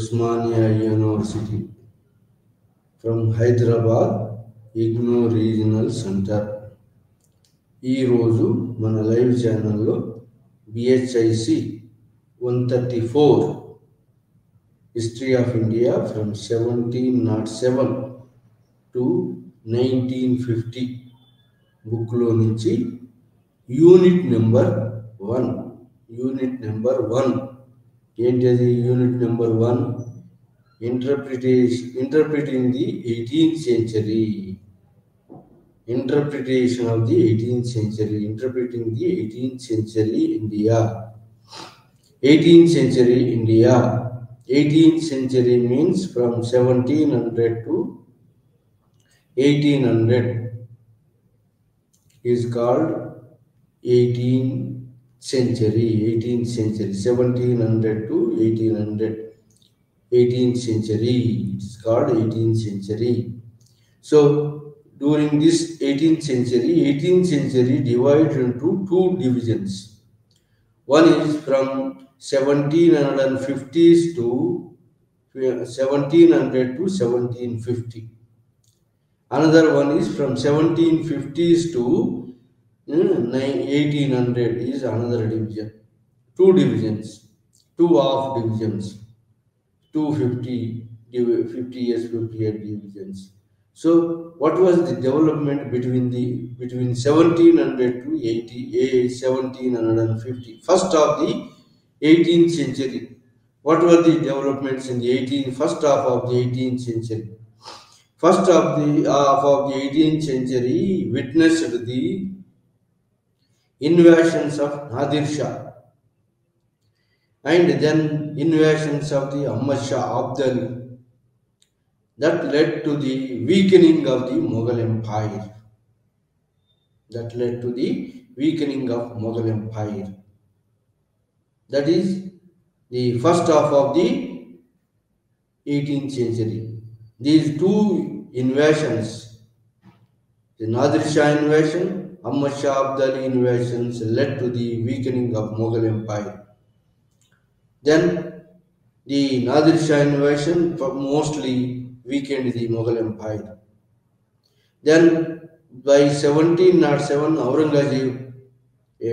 Usmania University, from Hyderabad, IGNOU Regional Center. ఈ రోజు మన లైవ్ ఛానల్లో BHIC 134 history of India from 1707 to 1950 బుక్లో నుంచి యూనిట్ నెంబర్ 1 ఏంటది? Unit number 1 interpreting the 18th century. Interpretation of the 18th century, interpreting the 18th century India. 18th century India. 18th century means from 1700 to 1800 is called 18th century. 1700 to 1800. 18th century is called 18th century. So during this 18th century divided into two divisions. One is from 1750s to 1700 to 1750. Another one is from 1750s to 1800 is another division. Two divisions, two half divisions, 50 years, 58 divisions. So what was the development between 1700 to 1750? First of the 18th century. What were the developments in the first half of the 18th century? First half of the 18th century witnessed the invasions of Nadir Shah and then invasions of the Ahmad Shah Abdali. That led to the weakening of the Mughal Empire. That is the first half of the 18th century. These two invasions, the Nadir Shah invasion, Ahmad Shah Abdali invasions, led to the weakening of Mughal Empire. Then the Nadir Shah invasion mostly weakened the Mughal Empire. Then by 1707, Aurangzeb, a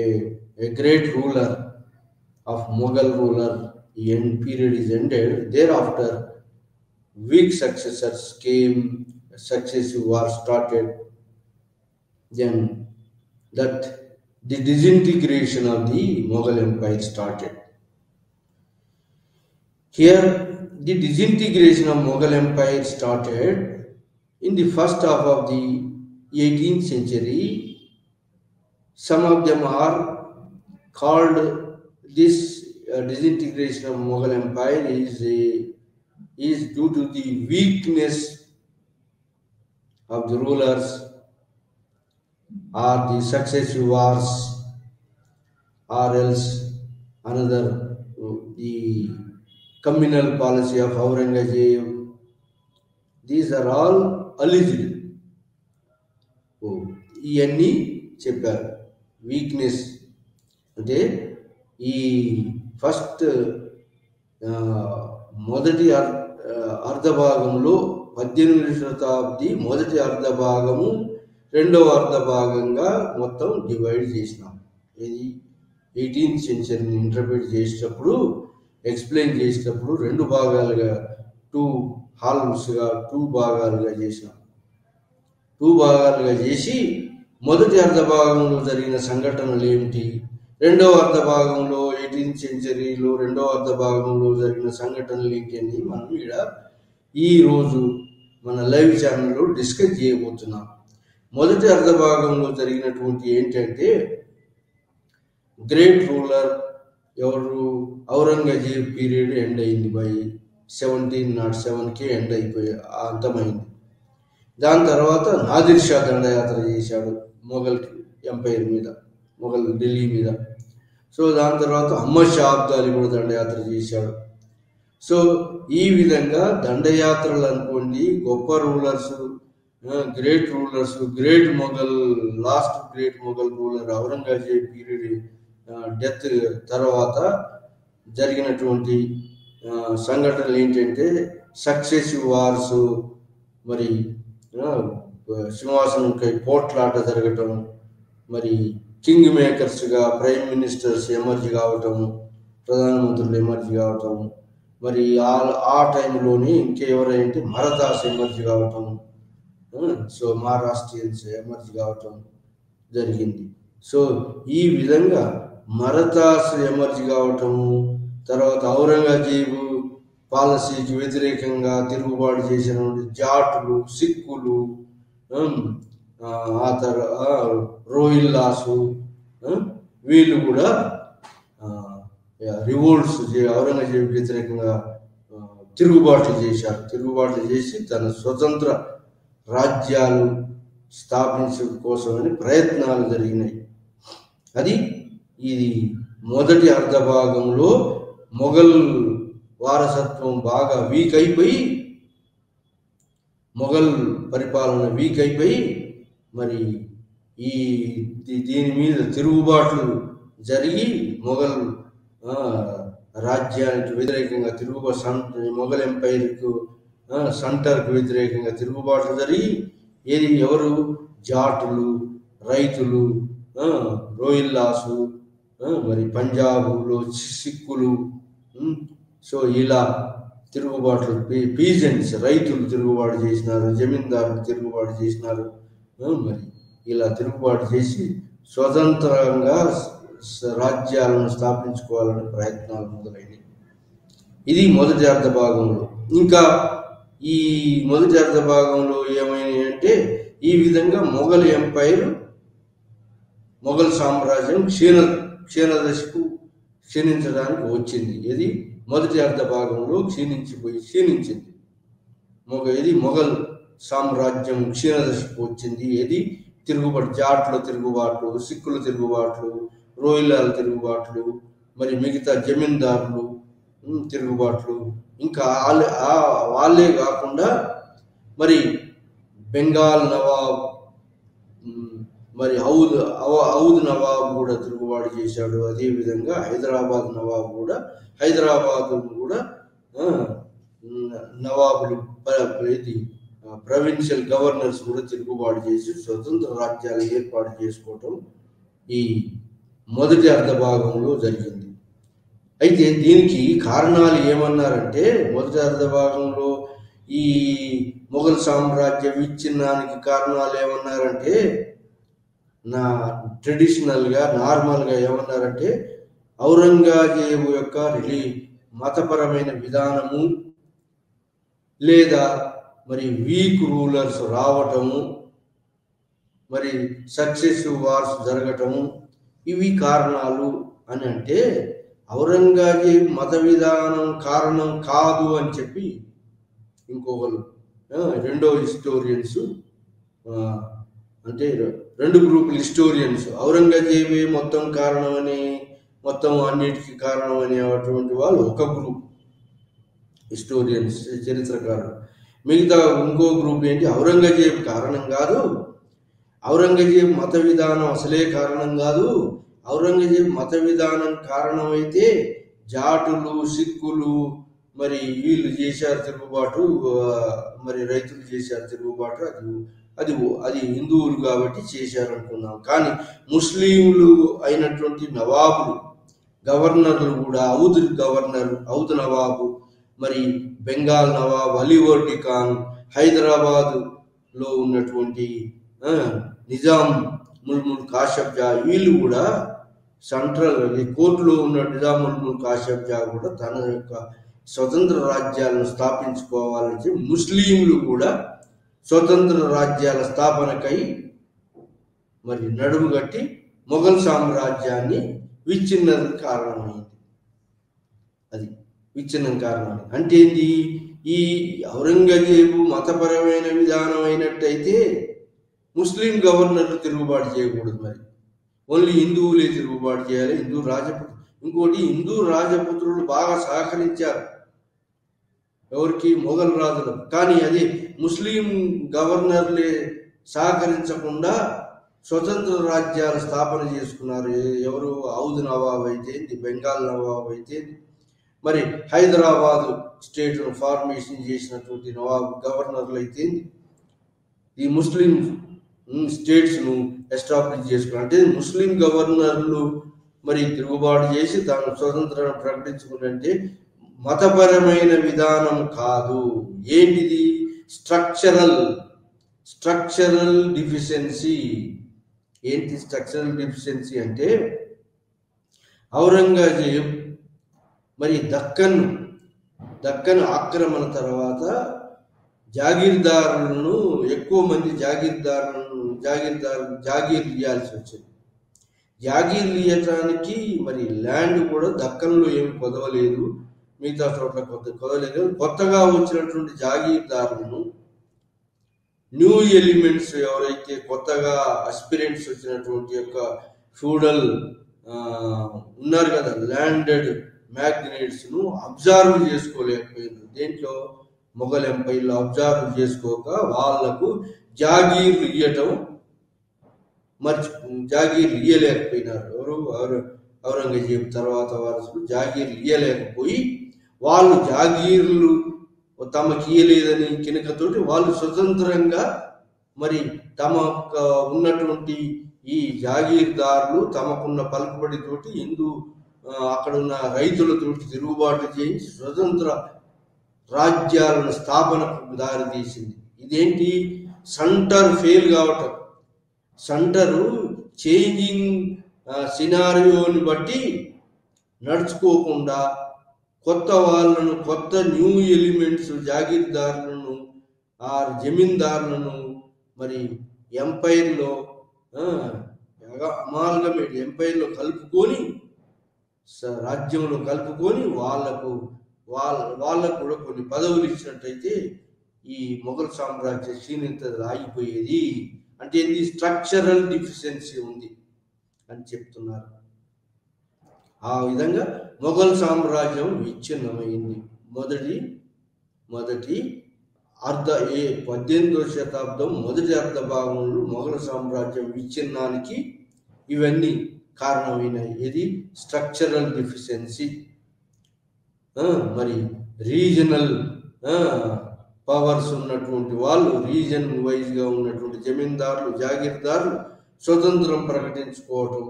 great ruler of Mughal ruler, the end period is ended. Thereafter, weak successors came, successive war started. Then that the disintegration of the Mughal Empire started. Here, the disintegration of Mughal Empire started in the first half of the 18th century. Some of them are called this disintegration of Mughal Empire is due to the weakness of the rulers or the successive wars, or else another the communal policy of Aurangzeb. These are all alleged. ఇవన్నీ చెప్పారు. Weakness అంటే ఈ first మొదటి అర్ధభాగంలో 18వ శతాబ్ది మొదటి అర్ధభాగము రెండవ అర్ధభాగంగా మొత్తం divide చేసినాం. ఇది 18th సెంచరీని ఇంటర్ప్రిట్ చేసేటప్పుడు, ఎక్స్ప్లెయిన్ చేసేటప్పుడు రెండు భాగాలుగా, టూ భాగాలుగా చేసినాం. చేసి మొదటి అర్ధభాగంలో జరిగిన సంఘటనలు ఏమిటి, రెండవ అర్ధభాగంలో 18th సెంచరీలో రెండవ అర్ధభాగంలో జరిగిన సంఘటనలు ఏంటి అని మనం ఇక్కడ ఈరోజు మన లైవ్ ఛానల్లో డిస్కస్ చేయబోతున్నాం. మొదటి అర్ధభాగంలో జరిగినటువంటి ఏంటంటే, గ్రేట్ రూలర్ ఎవరు, ఔరంగజేబ్ పీరియడ్ ఎండ్ అయింది. బై 1707కి ఎండ్ అయిపోయి అంతమైంది. దాని తర్వాత నాదిర్ షా దండయాత్ర చేశాడు మొఘల్ ఎంపైర్ మీద, మొఘల్ ఢిల్లీ మీద. సో దాని తర్వాత అహ్మద్ షా అబ్దాలి కూడా దండయాత్ర చేశాడు. సో ఈ విధంగా దండయాత్రలు అనుకోండి, గొప్ప rulers, great rulers, last great Mughal ruler Aurangzeb period death తర్వాత జరిగినటువంటి సంఘటనలు ఏంటంటే సక్సెసివ్ వార్స్, మరి సింహాసనంకై పోట్లాట జరగటం, మరి కింగ్ మేకర్స్గా ప్రైమ్ మినిస్టర్స్ ఎమర్జీ కావటం, ప్రధానమంత్రులు ఎమర్జీ కావటం, మరి ఆ టైంలోనే ఇంకెవరైతే మరదాస్ ఎమర్జీ కావటం, సో మహారాష్ట్రియన్స్ ఎమర్జీ కావటం జరిగింది. సో ఈ విధంగా మరదాస్ ఎమర్జీ కావటము, తర్వాత ఔరంగజేబు పాలసీకి వ్యతిరేకంగా తిరుగుబాటు చేసిన జాటులు, సిక్కులు, ఆ తర్వాత రోహిల్లాసు, వీళ్ళు కూడా రివోల్ట్స్ ఔరంగజేబుకి వ్యతిరేకంగా తిరుగుబాట్లు చేసి తన స్వతంత్ర రాజ్యాలు స్థాపించడం కోసమని ప్రయత్నాలు జరిగినాయి. అది ఇది మొదటి అర్ధభాగంలో మొఘల్ వారసత్వం బాగా వీక్ అయిపోయి, మొఘల్ పరిపాలన వీక్ అయిపోయి, మరి దీని మీద తిరుగుబాట్లు జరిగి మొఘల్ రాజ్యానికి వ్యతిరేకంగా మొఘల్ ఎంపైర్కు సెంటర్కు వ్యతిరేకంగా తిరుగుబాట్లు జరిగి ఎవరు జాటులు, రైతులు, రోహిల్లాసు, మరి పంజాబులో సిక్కులు, సో ఇలా తిరుగుబాట్లు, పీజెంట్స్ రైతులు తిరుగుబాటు చేసినారు, జమీందారులు తిరుగుబాటు చేసినారు. మరి ఇలా తిరుగుబాటు చేసి స్వతంత్రంగా రాజ్యాలను స్థాపించుకోవాలని ప్రయత్నాలు మొదలైనవి. ఇది మొదటి అర్ధభాగంలో. ఇంకా ఈ మొదటి అర్ధభాగంలో ఏమైనాయి అంటే, ఈ విధంగా మొఘల్ ఎంపైర్, మొఘల్ సామ్రాజ్యం క్షీణదశకు క్షీణించడానికి వచ్చింది. ఇది మొదటి అర్ధభాగంలో క్షీణించింది. మొఘల్ సామ్రాజ్యం క్షీణదశకు వచ్చింది. ఇది జాట్ల తిరుగుబాట్లు, సిక్కుల తిరుగుబాట్లు, రోహిల్లాల తిరుగుబాట్లు, మరి మిగతా జమీందారులు తిరుగుబాట్లు, ఇంకా వాళ్ళే కాకుండా మరి బెంగాల్ నవాబ్, మరి ఔద్ నవాబ్ కూడా తిరుగుబాటు చేశాడు. అదేవిధంగా హైదరాబాద్ కూడా నవాబులు, ప్రొవిన్షియల్ గవర్నర్స్ కూడా తిరుగుబాటు చేసి స్వతంత్ర రాజ్యాలు ఏర్పాటు చేసుకోవటం ఈ మొదటి అర్ధభాగంలో జరిగింది. అయితే దీనికి కారణాలు ఏమన్నారంటే, మొదటి అర్ధభాగంలో ఈ మొఘల్ సామ్రాజ్య విచ్ఛిన్నానికి కారణాలు ఏమన్నారంటే, నార్మల్గా ఏమన్నారంటే, ఔరంగజేబు యొక్క మతపరమైన విధానము, లేదా మరి వీక్ రూలర్స్ రావటము, మరి సక్సెసివ్ వార్స్ జరగటము, ఇవి కారణాలు అని అంటే, ఔరంగజేబు మత విధానం కారణం కాదు అని చెప్పి ఇంకొకరు రెండో హిస్టోరియన్స్, అంటే రెండు గ్రూపుల హిస్టోరియన్స్, ఔరంగజేబే మొత్తం కారణమని, మొత్తం అన్నిటికీ కారణం అనేటువంటి వాళ్ళు ఒక గ్రూప్ హిస్టోరియన్స్, చరిత్రకారులు. మిగతా ఇంకో గ్రూప్ ఏంటి, ఔరంగజేబు కారణం కాదు, ఔరంగజేబు మత విధానం అసలే కారణం కాదు, ఔరంగజేబు మత విధానం కారణమైతే జాటులు, సిక్కులు, మరి వీళ్ళు చేశారు తిరుగుబాటు, మరి రైతులు చేశారు తిరుగుబాటు, అది హిందువులు కాబట్టి చేశారు అనుకున్నాం. కానీ ముస్లింలు అయినటువంటి నవాబులు, గవర్నర్లు కూడా, ఔద్ నవాబు, మరి బెంగాల్ నవాబ్ అలీవర్డి ఖాన్, హైదరాబాదులో ఉన్నటువంటి నిజాం ముల్ముల్ కాషబ్జా, వీళ్ళు కూడా సెంట్రల్ కోర్టులో ఉన్న నిజాం ముల్ముల్ కాషబ్జా కూడా తన యొక్క స్వతంత్ర రాజ్యాలను స్థాపించుకోవాలని ముస్లింలు కూడా స్వతంత్ర రాజ్యాల స్థాపనకై మరి నడుము కట్టి మొఘల్ సామ్రాజ్యాన్ని విచ్ఛిన్నం కారణమైంది. విచ్ఛిన్నం కారణమైంది అంటే ఏంటి, ఈ ఔరంగజేబు మతపరమైన విధానం అయినట్టయితే ముస్లిం గవర్నర్లు తిరుగుబాటు చేయకూడదు, మరి ఓన్లీ హిందువులే తిరుగుబాటు చేయాలి, ఇంకోటి హిందూ రాజపుత్రులు బాగా సహకరించారు ఎవరికి, మొఘల్ రాజులు. కానీ అది ముస్లిం గవర్నర్లే సహకరించకుండా స్వతంత్ర రాజ్యాల స్థాపన చేసుకున్నారు. ఎవరు, ఔద్ నవాబ్ అయితే, బెంగాల్ నవాబ్ అయితే, మరి హైదరాబాదు స్టేట్ను ఫార్మేషన్ చేసినటువంటి నవాబ్ గవర్నర్లు అయితే ఈ ముస్లిం స్టేట్స్ను ఎస్టాబ్లిష్ చేసుకున్నారు. అంటే ముస్లిం గవర్నర్లు మరి తిరుగుబాటు చేసి తాను స్వతంత్రాన్ని ప్రకటించుకుంటే మతపరమైన విధానం కాదు. ఏంటిది? Structural deficiency. ఏంటి స్ట్రక్చరల్ డిఫిషియన్సీ అంటే ఔరంగజేబ్ మరి దక్కన్ ఆక్రమణ తర్వాత జాగీర్దారులను ఎక్కువ మంది జాగీర్ ఇవ్వాల్సి వచ్చింది. జాగీర్లు ఇవ్వటానికి మరి ల్యాండ్ కూడా దక్కన్లో ఏమి కొదవలేదు, మిగతా చోట్ల కొదవలేదు. కొత్తగా వచ్చినటువంటి జాగీర్దారులను న్యూ ఎలిమెంట్స్ ఎవరైతే కొత్తగా అస్పిరెంట్స్ వచ్చినటువంటి యొక్క ఫ్యూడల్ ఉన్నారు కదా, ల్యాండెడ్ మ్యాగ్నేట్స్ను అబ్జర్వ్ చేసుకోలేకపోయింది. దేంట్లో? మొఘల్ ఎంపైర్లో అబ్జర్వ్ చేసుకోక వాళ్లకు జాగీర్లు ఇయ్యలేకపోయినారు. ఔరంగజేబు తర్వాత వారసులు జాగీర్లు ఇయ్యలేకపోయి వాళ్ళు జాగీర్లు తమకి ఇయ్యలేదని కినకతోటి వాళ్ళు స్వతంత్రంగా మరి తమ ఉన్నటువంటి ఈ జాగీర్దారులు తమకున్న పలుకుబడితోటి అక్కడున్న రైతులతోటి తిరుగుబాటు చేయించి స్వతంత్ర రాజ్యాలను స్థాపనకు దారితీసింది. ఇదేంటి? సెంటర్ ఫెయిల్ కావటం. సెంటరు చేంజింగ్ సినారియోని బట్టి నడుచుకోకుండా కొత్త న్యూ ఎలిమెంట్స్ జాగీర్దారులను జమీందారులను మరి ఎంపైర్లో అమాల్గమేట్ ఎంపైర్లో కలుపుకొని రాజ్యంలో కలుపుకొని వాళ్ళకు కూడా కొన్ని పదవులు ఇచ్చినట్టయితే ఈ మొఘల్ సామ్రాజ్య క్షీణత ఆగిపోయేది. అంటే ఇది స్ట్రక్చరల్ డిఫిషియన్సీ ఉంది అని చెప్తున్నారు. ఆ విధంగా మొఘల్ సామ్రాజ్యం విచ్ఛిన్నమైంది. మొదటి 18వ శతాబ్దం మొదటి అర్ధ భాగంలో మొఘల్ సామ్రాజ్యం విచ్ఛిన్నానికి ఇవన్నీ కారణమైనాయి. ఇది స్ట్రక్చరల్ డిఫిషియన్సీ. మరి రీజనల్ పవర్స్ ఉన్నటువంటి వాళ్ళు, రీజన్ వైజ్గా ఉన్నటువంటి జమీందారులు జాగీర్దారులు స్వతంత్రం ప్రకటించుకోవటం,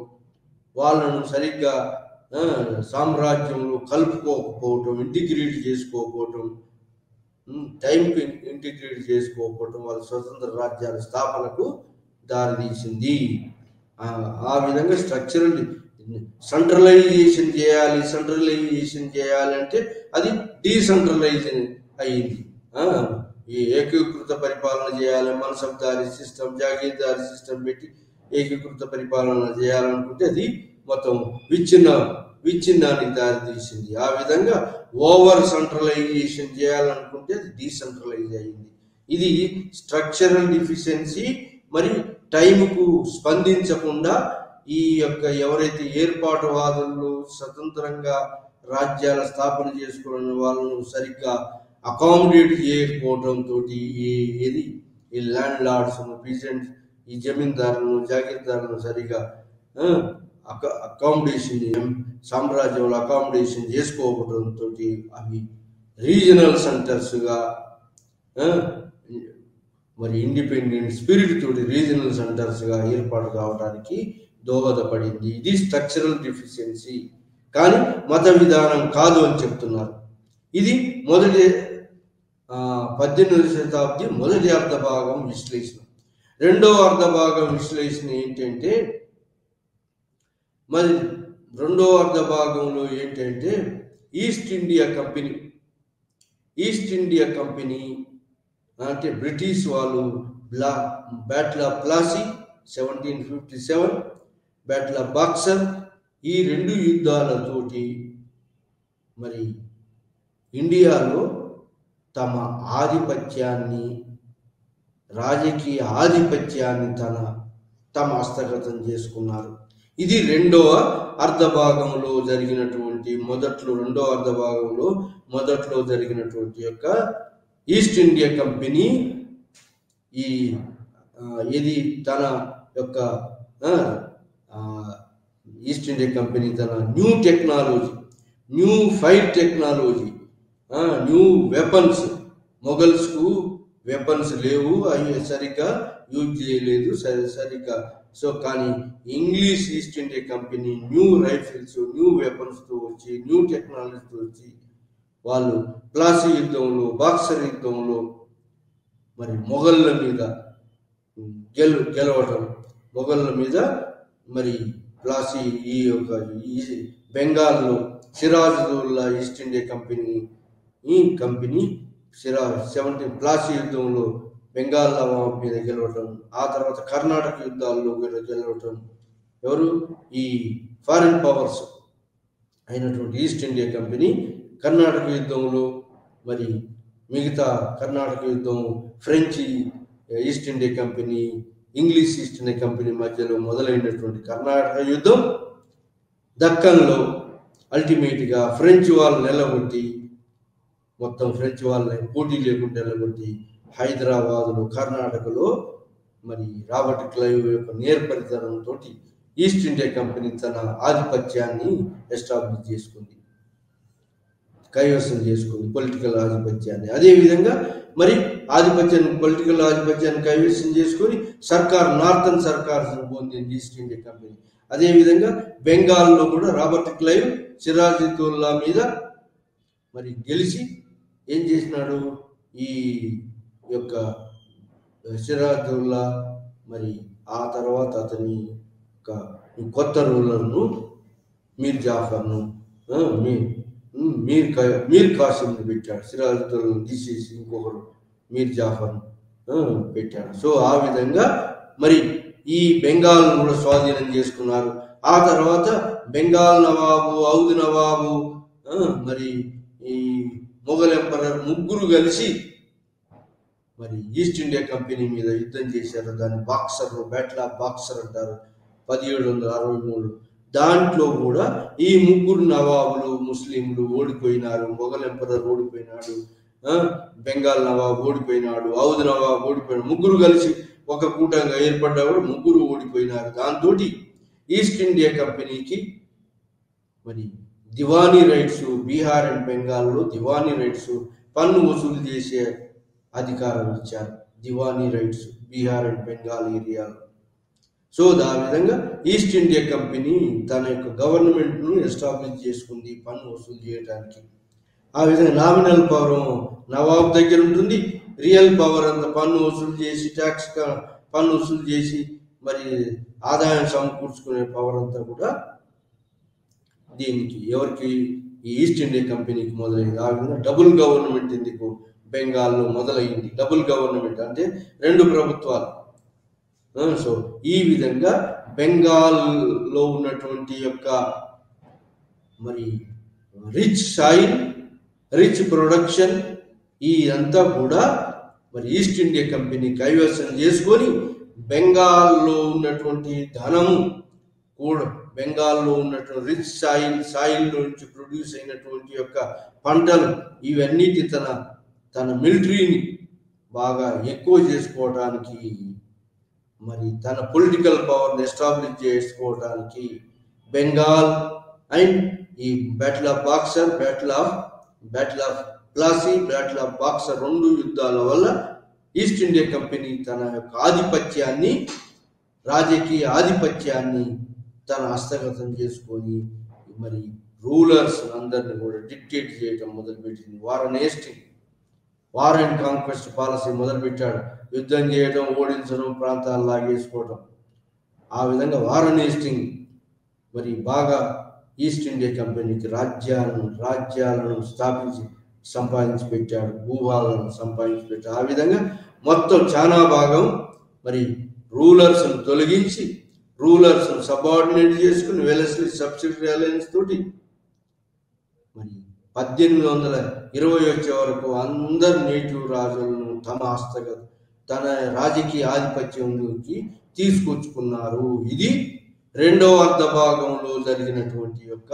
వాళ్ళను సరిగ్గా సామ్రాజ్యంలో కలుపుకోకపోవటం, ఇంటిగ్రేట్ చేసుకోకపోవటం, టైంకి ఇంటిగ్రేట్ చేసుకోకపోవటం వాళ్ళ స్వతంత్ర రాజ్యాల స్థాపనకు దారితీసింది. ఆ విధంగా సెంట్రలైజేషన్ చేయాలంటే అది డీసెంట్రలైజేషన్ అయ్యింది. ఈ ఏకీకృత పరిపాలన చేయాలి, మన్సబ్దారీ సిస్టమ్, జాగీర్దారీ సిస్టమ్ పెట్టి ఏకీకృత పరిపాలన చేయాలనుకుంటే అది మొత్తం విచ్ఛిన్నానికి దారితీసింది. ఆ విధంగా ఓవర్ సెంట్రలైజేషన్ చేయాలనుకుంటే అది డీసెంట్రలైజ్ అయింది. ఇది స్ట్రక్చరల్ డిఫిషియన్సీ. మరి టైంకు స్పందించకుండా ఈ యొక్క ఎవరైతే ఏర్పాటువాదులు స్వతంత్రంగా రాజ్యాల స్థాపన చేసుకున్న వాళ్ళను సరిగ్గా అకామిడేట్ చేయకపోవడంతో ఈ ల్యాండ్ లార్డ్స్, పీజెంట్, ఈ జమీందారులను జాగీర్దారులను సరిగా సామ్రాజ్యంలో అకామిడేషన్ చేసుకోవడంతో అవి రీజనల్ సెంటర్స్గా మరి ఇండిపెండెంట్ స్పిరిట్ తోటి రీజనల్ సెంటర్స్గా ఏర్పాటు కావడానికి దోహదపడింది. ఇది స్ట్రక్చరల్ డిఫిషియన్సీ. కానీ మత విధానం కాదు అని చెప్తున్నారు. ఇది 18వ శతాబ్ది మొదటి అర్ధభాగం విశ్లేషణ. రెండవ అర్ధభాగం విశ్లేషణ ఏంటంటే, మరి రెండవ అర్ధభాగంలో ఏంటంటే ఈస్ట్ ఇండియా కంపెనీ అంటే బ్రిటిష్ వాళ్ళు battle of Plassey 1757, battle of boxer, ఈ రెండు యుద్ధాలతోటి మరి ఇండియాలో తమ రాజకీయ ఆధిపత్యాన్ని తమ హస్తగతం చేసుకున్నారు. ఇది రెండవ అర్ధభాగంలో జరిగినటువంటి మొదట్లో జరిగినటువంటి యొక్క ఈస్ట్ ఇండియా కంపెనీ తన యొక్క ఈస్ట్ ఇండియా కంపెనీ తన new technology, new fire technology, new weapons. మొఘల్స్కు వెపన్స్ లేవు, అవి సరిగ్గా యూజ్ చేయలేదు సరిగ్గా. సో కానీ English East India company new rifles, new వెపన్స్తో వచ్చి, న్యూ టెక్నాలజీతో వచ్చి వాళ్ళు ప్లాసీ యుద్ధంలో, బాక్సర్ యుద్ధంలో మరి మొఘళ్ళ మీద గెలవటం, మొఘళ్ళ మీద మరి ప్లాసీ ఈ బెంగాల్లో Siraj-ud-Daulah east India company Siraj 17 Plassey యుద్ధంలో బెంగాల్ నవాబ్ మీద గెలవటం, ఆ తర్వాత కర్ణాటక యుద్ధాల్లో గెలవటం. ఎవరు? ఈ ఫారిన్ పవర్స్ అయినటువంటి ఈస్ట్ ఇండియా కంపెనీ కర్ణాటక యుద్ధంలో మరి మిగతా కర్ణాటక యుద్ధం French east India company, English East India company మధ్యలో మొదలైనటువంటి కర్ణాటక యుద్ధం దక్కన్లో అల్టిమేట్గా ఫ్రెంచ్ వాళ్ళు నిలబొట్టి, మొత్తం ఫ్రెంచ్ వాళ్ళని పోటీ లేకుండా నిలబొట్టి హైదరాబాదులో, కర్ణాటకలో మరి రాబర్ట్ క్లైవ్ యొక్క నేర్పరితనంతో ఈస్ట్ ఇండియా కంపెనీ తన ఆధిపత్యాన్ని ఎస్టాబ్లిష్ చేసుకుంది, కైవసం చేసుకుంది, పొలిటికల్ ఆధిపత్యాన్ని. అదేవిధంగా మరి పొలిటికల్ ఆధిపత్యాన్ని కైవసం చేసుకొని నార్థన్ సర్కార్ పొందింది ఈస్ట్ ఇండియా కంపెనీ. అదేవిధంగా బెంగాల్లో కూడా రాబర్ట్ క్లైవ్ సిరాజుద్దౌలా మీద మరి గెలిచి ఏం చేసినాడు? ఈ యొక్క సిరాజుద్దౌలా మరి ఆ తర్వాత అతని కొత్త రూలర్ను మీర్ జాఫర్ను మీర్ కాసిమ్ని పెట్టాడు. సిరాజుద్దౌలాను తీసేసి ఇంకొకరు మీర్ జాఫర్ను పెట్టాడు. సో ఆ విధంగా మరి ఈ బెంగాల్ కూడా స్వాధీనం చేసుకున్నారు. ఆ తర్వాత బెంగాల్ నవాబు, ఔద్ నవాబు, మరి ఈ మొఘల్ ఎంపరర్ ముగ్గురు కలిసి మరి ఈస్ట్ ఇండియా కంపెనీ మీద యుద్ధం చేశారు. దాన్ని బ్యాటిల్ ఆఫ్ బాక్సర్ అంటారు, 1763. దాంట్లో కూడా ఈ ముగ్గురు నవాబులు ముస్లింలు ఓడిపోయినారు. మొఘల్ ఎంపరర్ ఓడిపోయినాడు, బెంగాల్ నవాబు ఓడిపోయినాడు, ఔద్ నవాబు ఓడిపోయినాడు. ముగ్గురు కలిసి ఒక కూటంగా ఏర్పడ్డా కూడా ముగ్గురు ఓడిపోయినారు. దాంతో ఈస్ట్ ఇండియా కంపెనీకి మరి దివానీ రైట్స్, బీహార్ అండ్ బెంగాల్లో దివానీ రైట్స్, పన్ను వసూలు చేసే అధికారం ఇచ్చారు. దివానీ రైట్స్ బీహార్ అండ్ బెంగాల్ ఏరియాలో. సో ఆ విధంగా ఈస్ట్ ఇండియా కంపెనీ తన యొక్క గవర్నమెంట్ను ఎస్టాబ్లిష్ చేసుకుంది పన్ను వసూలు చేయడానికి. ఆ విధంగా నామినల్ పవర్ నవాబ్ దగ్గర ఉంటుంది, రియల్ పవర్ అంతా పన్ను వసూలు చేసి, పన్ను వసూలు చేసి మరి ఆదాయం సమకూర్చుకునే పవర్ అంతా కూడా దీనికి ఎవరికి? ఈ ఈస్ట్ ఇండియా కంపెనీకి మొదలైంది. ఆ విధంగా డబుల్ గవర్నమెంట్ ఎందుకు బెంగాల్లో మొదలైంది? డబుల్ గవర్నమెంట్ అంటే 2 ప్రభుత్వాలు. సో ఈ విధంగా బెంగాల్లో ఉన్నటువంటి యొక్క మరి రిచ్ సాయిల్, రిచ్ ప్రొడక్షన్ ఈ అంతా కూడా మరి ఈస్ట్ ఇండియా కంపెనీ కైవసం చేసుకొని బెంగాల్లో ఉన్నటువంటి ధనము కూడా, బెంగాల్లో ఉన్నటువంటి రిచ్ సాయిల్ నుంచి ప్రొడ్యూస్ అయినటువంటి యొక్క పంటలు ఇవన్నిటి తన మిలిటరీని బాగా ఎక్కువ చేసుకోవడానికి, మరి తన పొలిటికల్ పవర్ని ఎస్టాబ్లిష్ చేసుకోవడానికి బెంగాల్ అండ్ ఈ battle of boxer, battle of Plassey, battle of boxer 2 యుద్ధాల వల్ల ఈస్ట్ ఇండియా కంపెనీ తన యొక్క ఆధిపత్యాన్ని, రాజకీయ ఆధిపత్యాన్ని తన హస్తగతం చేసుకొని మరి రూలర్స్ అందరిని కూడా డిక్టేట్ చేయటం మొదలుపెట్టింది. వార్ అండ్ కాంక్వెస్ట్ పాలసీ మొదలుపెట్టాడు. యుద్ధం చేయడం, ఓడించడం, ప్రాంతాలు లాగేసుకోవడం. ఆ విధంగా వారన్ హేస్టింగ్ మరి బాగా ఈస్ట్ ఇండియా కంపెనీకి రాజ్యాలను సంపాదించి పెట్టాడు, భూభాగాలను సంపాదించి పెట్టాడు. ఆ విధంగా మొత్తం చాలా భాగం మరి రూలర్స్ను తొలగించి, రూలర్స్ను సబార్డినేట్ చేసుకుని వెలస్లీ సబ్సిడరీ అలయన్స్ తోటి మరి 1820 వచ్చే వరకు అందరు నేటివ్ రాజులను తన రాజకీయ ఆధిపత్యంలోకి తీసుకొచ్చుకున్నారు. ఇది 2వ అర్ధ భాగంలో జరిగినటువంటి యొక్క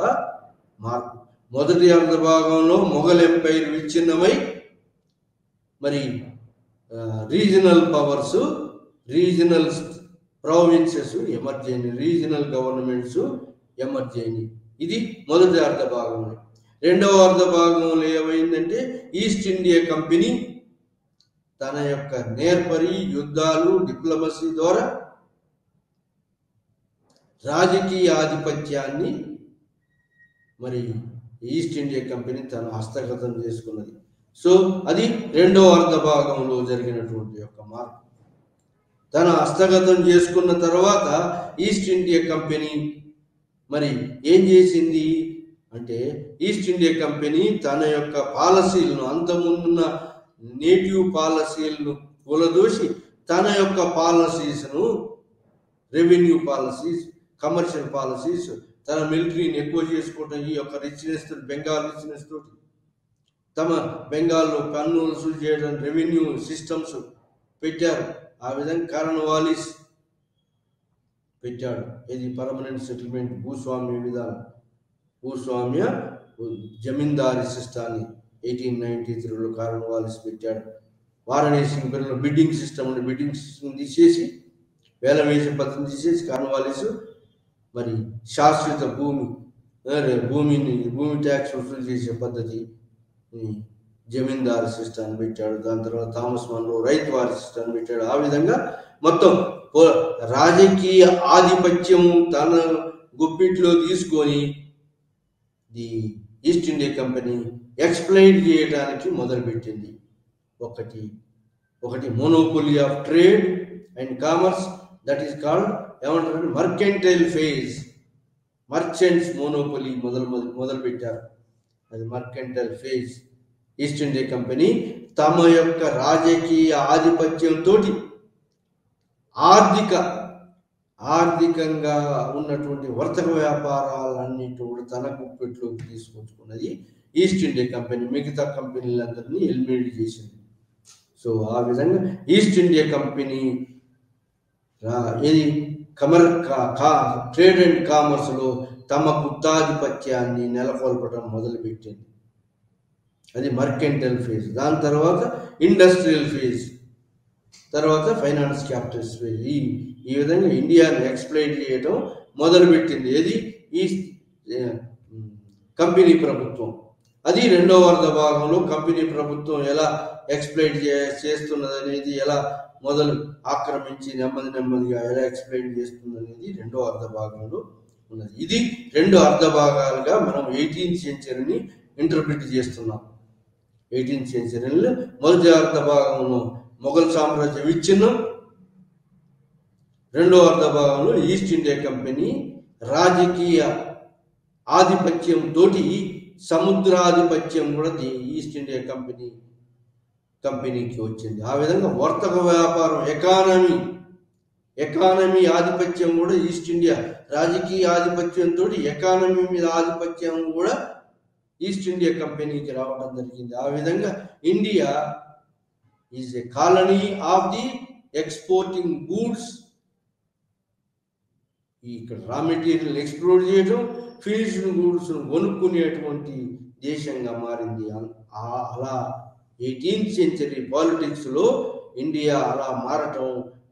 మార్పు. మొదటి అర్ధ భాగంలో మొఘల్ ఎంపైర్ విచ్ఛిన్నమై మరి regional powers, regional provinces emerge అయినాయి, రీజనల్ గవర్నమెంట్స్ ఎమర్జ్ అయినాయి. ఇది మొదటి అర్ధ భాగంలో. రెండవ అర్ధ భాగంలో ఏమైందంటే ఈస్ట్ ఇండియా కంపెనీ తన యొక్క నేర్పరి యుద్ధాలు డిప్లొమసీ ద్వారా రాజకీయ ఆధిపత్యాన్ని మరి ఈస్ట్ ఇండియా కంపెనీ తన హస్తగతం చేసుకున్నది. సో అది రెండవ అర్ధ భాగంలో జరిగినటువంటి యొక్క మార్పు. తన హస్తగతం చేసుకున్న తర్వాత ఈస్ట్ ఇండియా కంపెనీ మరి ఏం చేసింది అంటే, ఈస్ట్ ఇండియా కంపెనీ తన యొక్క పాలసీలను, అంతకుముందున్న నేటివ్ పాలసీలను కూలదోసి తన యొక్క పాలసీస్ను, రెవెన్యూ పాలసీస్, కమర్షియల్ పాలసీస్, తన మిలిటరీని ఎక్కువ చేసుకోవటం, ఈ యొక్క రిచ్నెస్, బెంగాల్ రిచ్నెస్ తోటి తమ బెంగాల్లో పన్నులు వసూలు చేయడం, రెవెన్యూ సిస్టమ్స్ పెట్టారు. ఆ విధంగా కారణవాలిస్ పెట్టాడు. ఇది పర్మనెంట్ సెటిల్మెంట్, భూస్వామ్య విధానం, భూస్వామ్య జమీందారీ సిస్టాన్ని 1893లో కారణవాలిస్ పెట్టాడు. వారణాసి ఇంపీరియల్ బిడ్డింగ్ సిస్టమ్ ఉండే, బిడ్డింగ్ సిస్టమ్ తీసేసి, వేలం వేసే పద్ధతిని తీసేసి కారణవాలిస్ మరి శాశ్వత భూమి ట్యాక్స్ వసూలు చేసే పద్ధతి, జమీందారు సిస్టాన్ని పెట్టాడు. దాని తర్వాత థామస్ మన్రో రైతువారి సిస్టాన్ని పెట్టాడు. ఆ విధంగా మొత్తం రాజకీయ ఆధిపత్యం తన గుప్పిట్లో తీసుకొని the East India company explain చేయడానికి మొదలుపెట్టింది. ఒకటి monopoly of trade and commerce, that is called ఏమంటారు మర్కెంటైల్ ఫేజ్. మర్చెంట్స్ మోనోపోలీ మొదలు పెట్టారు. అది mercantile phase. East India company తమ యొక్క రాజకీయ ఆధిపత్యంతో ఆర్థికంగా ఉన్నటువంటి వర్తక వ్యాపారాలన్నిటి కూడా తన గుప్పెట్లోకి తీసుకొచ్చుకున్నది ఈస్ట్ ఇండియా కంపెనీ. మిగతా కంపెనీలందరినీ ఎలిమినేట్ చేసింది. సో ఆ విధంగా ఈస్ట్ ఇండియా కంపెనీ ఏది ట్రేడ్ అండ్ కామర్స్లో తమ గుత్తాధిపత్యాన్ని నెలకొల్పడం మొదలుపెట్టింది. అది మర్కెంటైల్ ఫేజ్. దాని తర్వాత ఇండస్ట్రియల్ ఫేజ్, తర్వాత ఫైనాన్స్ క్యాపిటల్స్ ఫేజ్. ఈ విధంగా ఇండియాను ఎక్స్ప్లెయిన్ చేయడం మొదలుపెట్టింది. ఏది ఈ కంపెనీ ప్రభుత్వం. అది రెండవ అర్ధ భాగంలో కంపెనీ ప్రభుత్వం ఎలా ఎక్స్ప్లెయిన్ చేస్తున్నది అనేది, ఎలా మొదలు ఆక్రమించి నెమ్మదిగా ఎలా ఎక్స్ప్లెయిన్ చేస్తుంది అనేది రెండో అర్ధ భాగంలో ఉన్నది. ఇది రెండు అర్ధ భాగాలుగా మనం 18th సెంచరీని ఇంటర్ప్రిట్ చేస్తున్నాం. 18th సెంచరీలో మొదటి అర్ధ భాగంలో మొఘల్ సామ్రాజ్య విచ్ఛిన్నం, రెండో అర్ధ భాగంలో ఈస్ట్ ఇండియా కంపెనీ రాజకీయ ఆధిపత్యంతో సముద్రాధిపత్యం కూడా ఈస్ట్ ఇండియా కంపెనీకి వచ్చింది. ఆ విధంగా వర్తక వ్యాపారం, ఎకానమీ ఆధిపత్యం కూడా ఈస్ట్ ఇండియా, రాజకీయ ఆధిపత్యంతో ఎకానమీ మీద ఆధిపత్యం కూడా ఈస్ట్ ఇండియా కంపెనీకి రావడం జరిగింది. ఆ విధంగా India is a colony of the exporting goods. ఇక్కడ రా మెటీరియల్ ఎక్స్ప్లోర్ చేయడం, ఫినిష్డ్ గూడ్స్ కొనుక్కునేటువంటి దేశంగా మారింది. అలా 18th సెంచరీ పాలిటిక్స్లో ఇండియా అలా మారటం,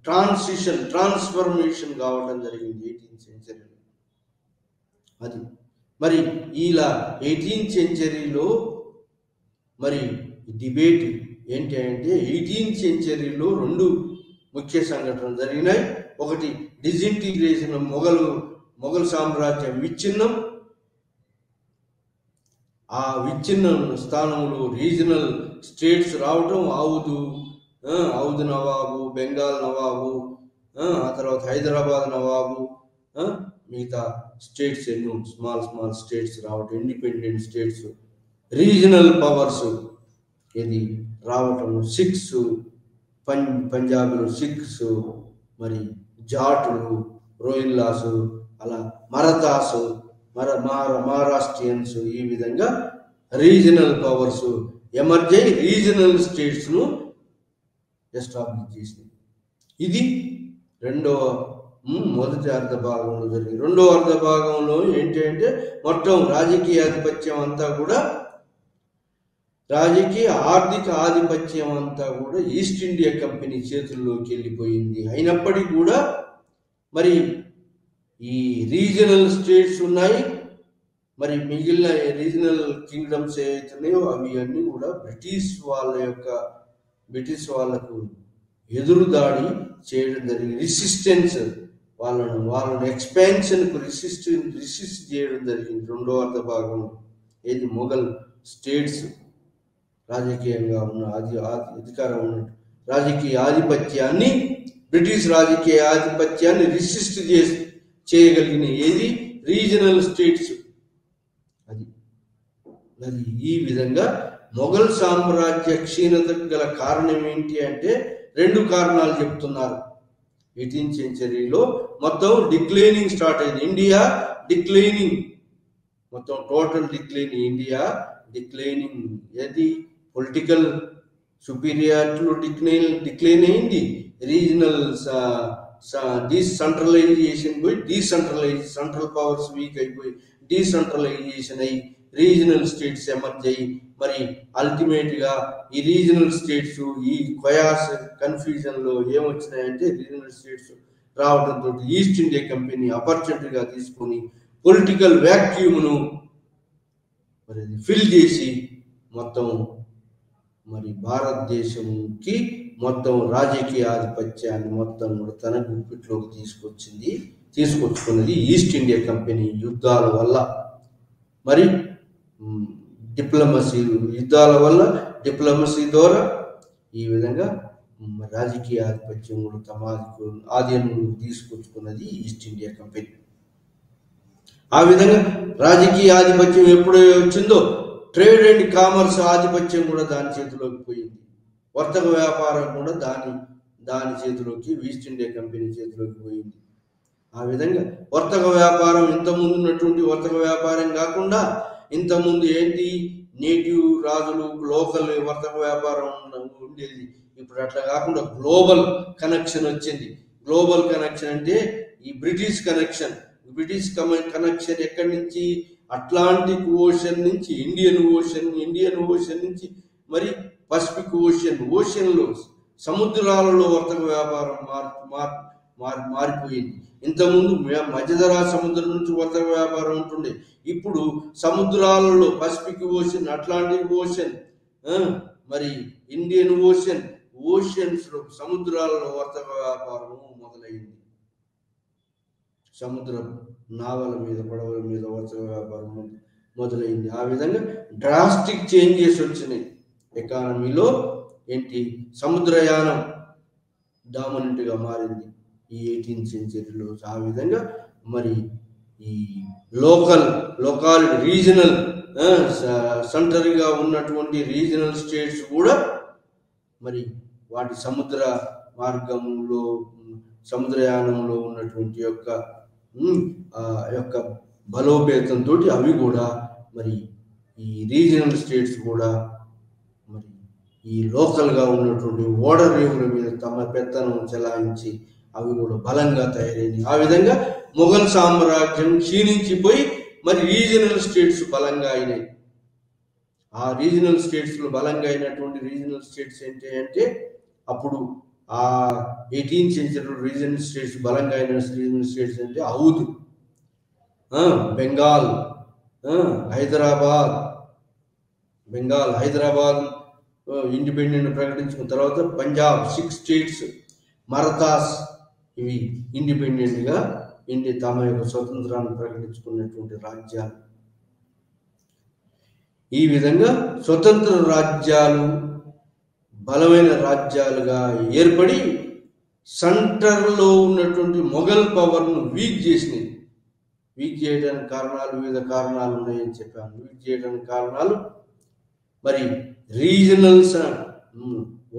ట్రాన్స్ఫర్మేషన్ కావడం జరిగింది 18th సెంచరీలో. అది మరి ఇలా 18th సెంచరీలో మరి డిబేట్ ఏంటి అంటే, 18th సెంచరీలో రెండు ముఖ్య సంఘటనలు జరిగినాయి. ఒకటి డిజింటిగ్రేషన్, మొఘల్ సామ్రాజ్యం విచ్ఛిన్నం. ఆ విచ్ఛిన్న స్థానంలో రీజనల్ స్టేట్స్ రావటం, ఔద్ నవాబు, బెంగాల్ నవాబు, ఆ తర్వాత హైదరాబాద్ నవాబు, మిగతా స్టేట్స్ ఎన్నో స్మాల్ స్టేట్స్ రావటం, ఇండిపెండెంట్ స్టేట్స్, రీజనల్ పవర్స్ ఇది రావటం. సిక్స్ పంజాబ్లో సిక్స్, మరి జాటులు, రోహిల్లాసు, అలా మరతాసు, మహారాష్ట్రియన్స్, ఈ విధంగా రీజనల్ పవర్స్ ఎమర్జ్ అయ్యి రీజనల్ స్టేట్స్ను ఎస్టాబ్లిష్ చేసింది. ఇది మొదటి అర్ధ భాగంలో జరిగింది. రెండో అర్ధ భాగంలో ఏంటి అంటే, మొత్తం రాజకీయ ఆధిపత్యం అంతా కూడా, రాజకీయ ఆర్థిక ఆధిపత్యం అంతా కూడా ఈస్ట్ ఇండియా కంపెనీ చేతుల్లోకి వెళ్ళిపోయింది. అయినప్పటికీ కూడా మరి ఈ రీజనల్ స్టేట్స్ ఉన్నాయి, మరి మిగిలిన రీజనల్ కింగ్డమ్స్ ఏవైతున్నాయో అవి అన్నీ కూడా బ్రిటిష్ వాళ్ళకు ఎదురుదాడి చేయడం జరిగింది. రెసిస్టెన్స్ వాళ్ళను ఎక్స్పాన్షన్కు రిసిస్ట్ చేయడం జరిగింది. రెండో అర్ధ భాగం ఏది మొఘల్ స్టేట్స్ రాజకీయంగా ఉన్న అధికారం ఉన్నట్టు రాజకీయ ఆధిపత్యాన్ని, బ్రిటిష్ రాజకీయ ఆధిపత్యాన్ని రిసిస్ట్ చేయగలిగిన ఏది రీజనల్ స్టేట్స్. అది ఈ విధంగా మొఘల్ సామ్రాజ్య క్షీణతకు గల కారణం ఏంటి అంటే 2 కారణాలు చెప్తున్నారు. 18th సెంచరీలో మొత్తం డిక్లైనింగ్ స్టార్ట్ అయింది. ఇండియా డిక్లైనింగ్, మొత్తం టోటల్ డిక్లైనింగ్ ఏది పొలిటికల్ సుపీరియారిటీలో డిక్లైన్ అయింది. రీజనల్ డీసెంట్రలైజేషన్ పోయి సెంట్రల్ పవర్స్ వీక్ అయిపోయి డీసెంట్రలైజేషన్ అయ్యి రీజనల్ స్టేట్స్ ఎమర్జ్ అయ్యి మరి అల్టిమేట్ గా ఈ రీజనల్ స్టేట్స్ ఈ కన్ఫ్యూజన్ లో ఏమొచ్చినాయంటే రీజనల్ స్టేట్స్ రావడంతో ఈస్ట్ ఇండియా కంపెనీ ఆపర్చునిటీగా తీసుకొని పొలిటికల్ వ్యాక్యూమ్ను మరి ఫిల్ చేసి మొత్తం మరి భారతదేశంకి మొత్తం రాజకీయ ఆధిపత్యాన్ని మొత్తం కూడా తన గుప్పిట్లోకి తీసుకొచ్చుకున్నది ఈస్ట్ ఇండియా కంపెనీ యుద్ధాల వల్ల. మరి డిప్లొమసీ ద్వారా ఈ విధంగా రాజకీయ ఆధిపత్యం కూడా తమ ఆధీనంలోకి తీసుకొచ్చుకున్నది ఈస్ట్ ఇండియా కంపెనీ. ఆ విధంగా రాజకీయ ఆధిపత్యం ఎప్పుడు వచ్చిందో ట్రేడ్ అండ్ కామర్స్ ఆధిపత్యం కూడా దాని చేతిలోకి పోయింది. వర్తక వ్యాపారం కూడా దాని చేతిలోకి ఈస్ట్ ఇండియా కంపెనీ చేతిలోకి పోయింది. ఆ విధంగా వర్తక వ్యాపారం ఇంతకుముందు ఉన్నటువంటి వర్తక వ్యాపారం కాకుండా ఇంతకుముందు ఏంటి నేటివ్ రాజులు లోకల్ వర్తక వ్యాపారం ఉండేది. ఇప్పుడు అట్లా కాకుండా గ్లోబల్ కనెక్షన్ వచ్చింది. గ్లోబల్ కనెక్షన్ అంటే ఈ బ్రిటిష్ కనెక్షన్ ఎక్కడి నుంచి అట్లాంటిక్ ఓషన్ నుంచి ఇండియన్ ఓషన్ నుంచి మరి పసిఫిక్ ఓషన్లో సముద్రాలలో వర్తక వ్యాపారం మారిపోయింది. ఇంతకుముందు మధ్యధరా సముద్రం నుంచి వర్తక వ్యాపారం ఉంటుండే. ఇప్పుడు సముద్రాలలో పసిఫిక్ ఓషన్, అట్లాంటిక్ ఓషన్, మరి ఇండియన్ ఓషన్స్ సముద్రాలలో వర్తక వ్యాపారం మొదలైంది. సముద్ర నావల మీద పడవల మీద వర్తక వ్యాపారం మొదలైంది. ఆ విధంగా డ్రాస్టిక్ చేంజెస్ వచ్చినాయి ఎకానమీలో. ఏంటి సముద్రయానం డామినెంట్గా మారింది ఈ 18th సెంచరీలో. ఆ విధంగా మరి ఈ లోకాలిటీ రీజనల్ సెంటర్గా ఉన్నటువంటి రీజనల్ స్టేట్స్ కూడా మరి వాటి సముద్రయానంలో ఉన్నటువంటి యొక్క బలోపేతంతో అవి కూడా మరి ఈ రీజనల్ స్టేట్స్ కూడా మరి ఈ లోకల్గా ఉన్నటువంటి ఓడర్ రేవుల మీద తమ పెత్తనం చెలాయించి అవి కూడా బలంగా తయారైంది. ఆ విధంగా మొఘల్ సామ్రాజ్యం క్షీణించిపోయి మరి రీజనల్ స్టేట్స్ బలంగా అయినాయి. ఆ రీజనల్ స్టేట్స్లో బలంగా అయినటువంటి రీజనల్ స్టేట్స్ ఏంటి అంటే అప్పుడు ఆ 18th సెంచరీలో రీజనల్ స్టేట్స్ బలంగా అయిన రీజనల్ స్టేట్స్ అంటే ఔద్, బెంగాల్, హైదరాబాద్ ఇండిపెండెంట్ ప్రకటించిన తర్వాత పంజాబ్ 6 స్టేట్స్, మరతాస్ ఇవి ఇండిపెండెంట్గా తమ యొక్క స్వతంత్రాన్ని ప్రకటించుకున్నటువంటి రాజ్యాలు. ఈ విధంగా స్వతంత్ర రాజ్యాలు బలమైన రాజ్యాలుగా ఏర్పడి సెంటర్లో ఉన్నటువంటి మొఘల్ పవర్ను వీక్ చేసినాయి. వీక్ చేయడానికి వివిధ కారణాలు ఉన్నాయని చెప్పాను. వీక్ చేయడానికి కారణాలు మరి రీజనల్స్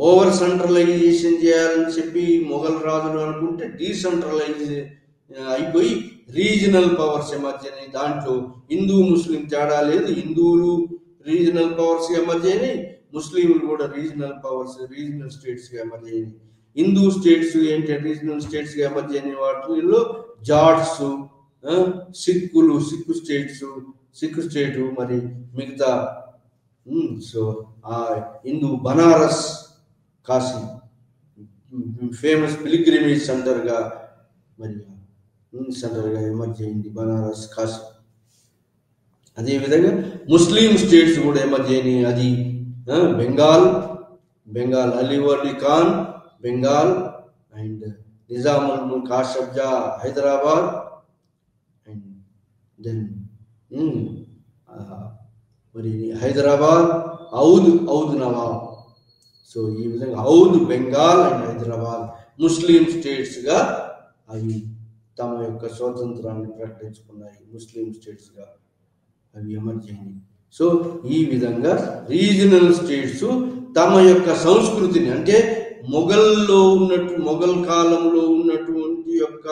ఓవర్ సెంట్రలైజేషన్ చేయాలని చెప్పి మొఘల్ రాజులు అనుకుంటే డీసెంట్రలైజ్ అయిపోయి రీజనల్ పవర్స్ ఎమర్జ్ అయినాయి. దాంట్లో హిందూ ముస్లిం తేడా లేదు. హిందువులు రీజనల్ పవర్స్ ఎమర్జ్ అయినాయి, ముస్లింలు కూడా రీజనల్ స్టేట్స్గా ఎమర్జ్ అయినాయి. హిందూ స్టేట్స్ ఏంటి రీజనల్ స్టేట్స్గా ఎమర్జ్ అయిన వాటిలో జాట్స్, సిక్కు స్టేటు మరి మిగతా హిందూ బనారస్, కాశీ ఫేమస్ పిలిగ్రిమేజ్ సెంటర్గా ఎమర్జ్ అయింది బనారస్, కాశీ. అదేవిధంగా ముస్లిం స్టేట్స్ కూడా ఎమర్జ్ అయినాయి. అది బెంగాల్ అలీవర్ అలీ ఖాన్ బెంగాల్, అండ్ నిజాముల్ ముల్క్ ఆషఫ్ జా హైదరాబాద్, అండ్ దెన్ మరి హైదరాబాద్ ఔద్ నవాబ్. సో ఈ విధంగా ఔద్, బెంగాల్ అండ్ హైదరాబాద్ ముస్లిం స్టేట్స్గా అవి తమ యొక్క స్వాతంత్రాన్ని ప్రకటించుకున్నాయి. ముస్లిం స్టేట్స్గా అవి ఎమర్జ్ అయినాయి. సో ఈ విధంగా రీజనల్ స్టేట్స్ తమ యొక్క సంస్కృతిని, అంటే మొఘల్ కాలంలో ఉన్నటువంటి యొక్క